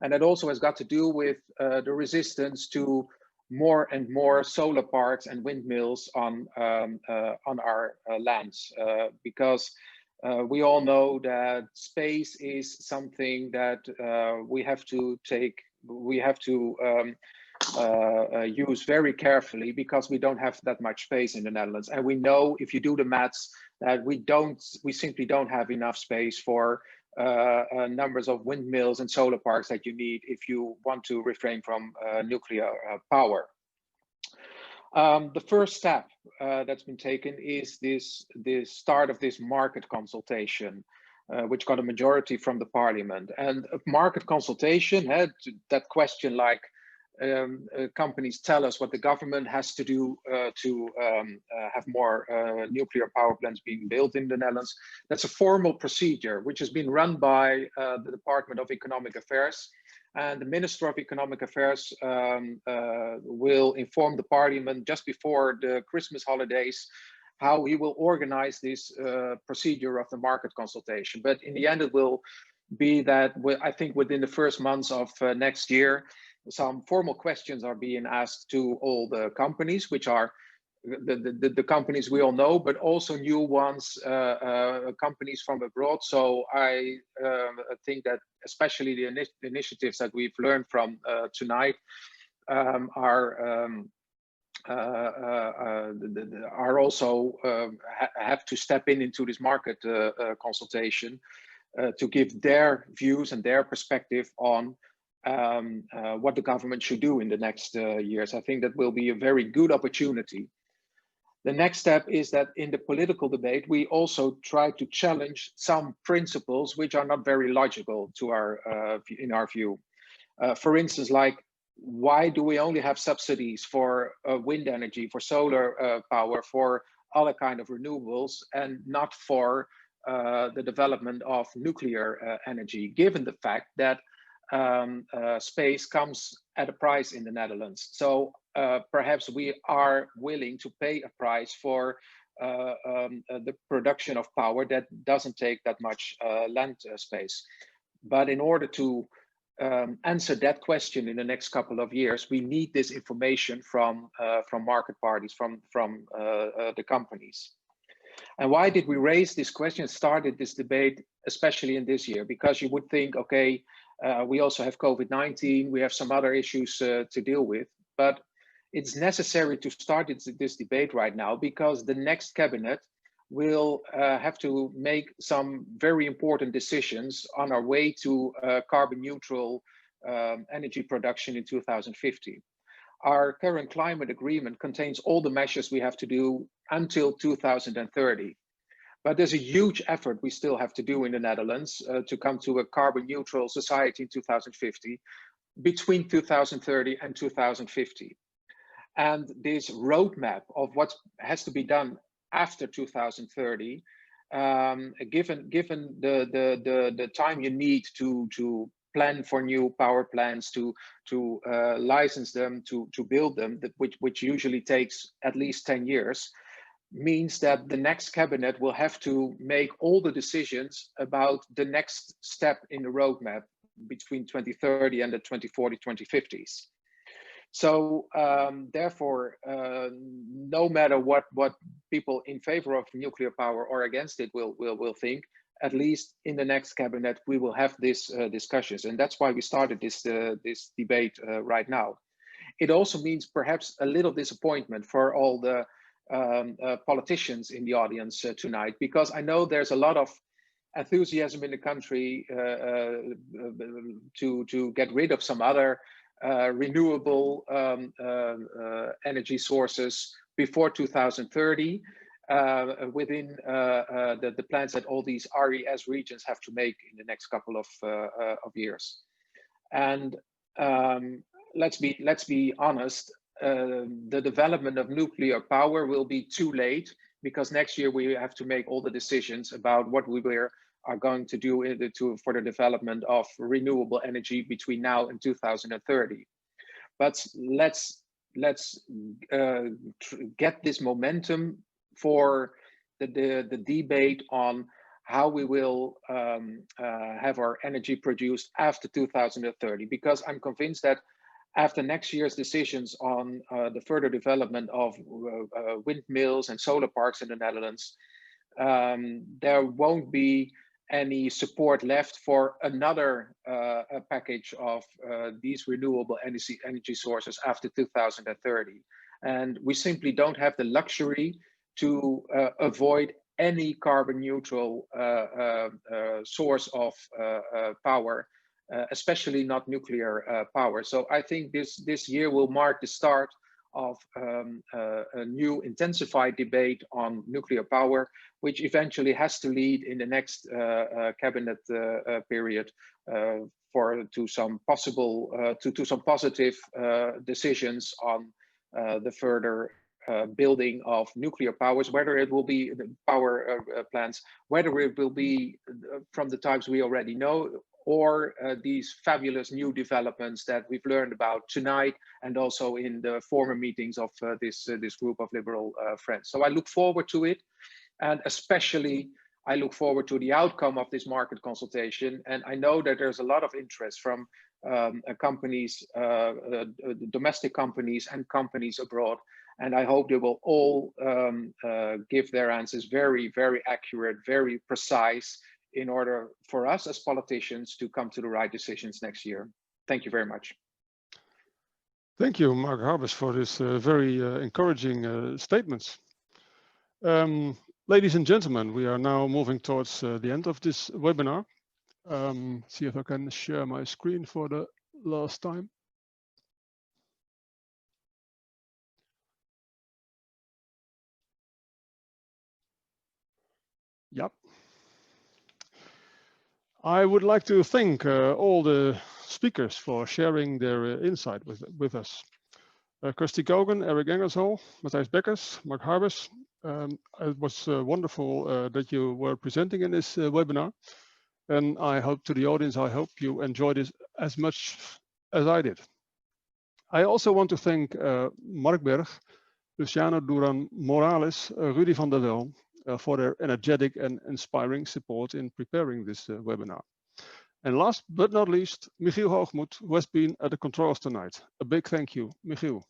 And that also has got to do with the resistance to more and more solar parks and windmills on our lands, because we all know that space is something that we have to use very carefully, because we don't have that much space in the Netherlands. And we know, if you do the maths, that we simply don't have enough space for numbers of windmills and solar parks that you need if you want to refrain from nuclear power. The first step that's been taken is this start of this market consultation. which got a majority from the parliament. And market consultation had that question like, companies tell us what the government has to do to have more nuclear power plants being built in the Netherlands. That's a formal procedure which has been run by the Department of Economic Affairs. And the Minister of Economic Affairs will inform the Parliament just before the Christmas holidays how he will organize this procedure of the market consultation. But in the end, it will be that I think within the first months of next year, some formal questions are being asked to all the companies, which are the companies we all know, but also new ones, companies from abroad. So I think that especially the initiatives that we've learned from tonight are also have to step into this market consultation to give their views and their perspective on what the government should do in the next years. I think that will be a very good opportunity. The next step is that in the political debate, we also try to challenge some principles which are not very logical to in our view. For instance, like, why do we only have subsidies for wind energy, for solar power, for other kind of renewables, and not for the development of nuclear energy, given the fact that space comes at a price in the Netherlands. So perhaps we are willing to pay a price for the production of power that doesn't take that much land space. But in order to answer that question in the next couple of years, we need this information from market parties, from the companies. And why did we raise this question, started this debate, especially in this year? Because you would think, okay, we also have COVID-19, we have some other issues to deal with, but it's necessary to start this debate right now because the next cabinet will have to make some very important decisions on our way to carbon neutral energy production in 2050. Our current climate agreement contains all the measures we have to do until 2030. But there's a huge effort we still have to do in the Netherlands to come to a carbon neutral society in 2050, between 2030 and 2050. And this roadmap of what has to be done after 2030, given the time you need to plan for new power plants, to license them, to build them, which usually takes at least 10 years, means that the next cabinet will have to make all the decisions about the next step in the roadmap between 2030 and the 2040, 2050s. So therefore, no matter what people in favor of nuclear power or against it will think, at least in the next cabinet, we will have these discussions. And that's why we started this debate right now. It also means perhaps a little disappointment for all the politicians in the audience tonight, because I know there's a lot of enthusiasm in the country to get rid of some other renewable energy sources before 2030 within the plans that all these RES regions have to make in the next couple of years. And let's be honest, the development of nuclear power will be too late, because next year we have to make all the decisions about what we are going to do for the development of renewable energy between now and 2030. But let's get this momentum for the debate on how we will have our energy produced after 2030, because I'm convinced that after next year's decisions on the further development of windmills and solar parks in the Netherlands, there won't be any support left for another package of these renewable energy sources after 2030. And we simply don't have the luxury to avoid any carbon neutral source of power, especially not nuclear power. So I think this year will mark the start of a new intensified debate on nuclear power, which eventually has to lead in the next cabinet period to some positive decisions on the further building of nuclear powers, whether it will be the power plants, whether it will be from the types we already know, or these fabulous new developments that we've learned about tonight and also in the former meetings of this group of liberal friends. So I look forward to it, and especially I look forward to the outcome of this market consultation. And I know that there's a lot of interest from companies, domestic companies and companies abroad. And I hope they will all give their answers very, very accurate, very precise, in order for us as politicians to come to the right decisions next year. Thank you very much. Thank you, Mark Harbers, for this very encouraging statements. Ladies and gentlemen, we are now moving towards the end of this webinar. See if I can share my screen for the last time. Yep. I would like to thank all the speakers for sharing their insight with us. Kirsty Gogan, Eric Ingersoll, Matthijs Bekkers, Mark Harbers. It was wonderful that you were presenting in this webinar. And I hope to the audience, I hope you enjoyed this as much as I did. I also want to thank Mark Berg, Luciano Duran Morales, Rudy van der Wel, for their energetic and inspiring support in preparing this webinar. And last but not least, Michiel Hoogmoed, who has been at the controls tonight. A big thank you, Michiel.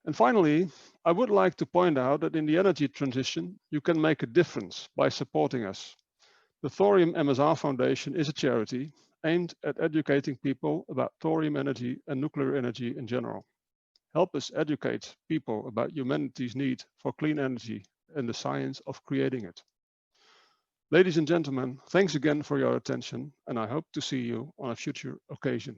And finally, I would like to point out that in the energy transition, you can make a difference by supporting us. The Thorium MSR Foundation is a charity aimed at educating people about thorium energy and nuclear energy in general. Help us educate people about humanity's need for clean energy and the science of creating it. Ladies and gentlemen, thanks again for your attention, and I hope to see you on a future occasion.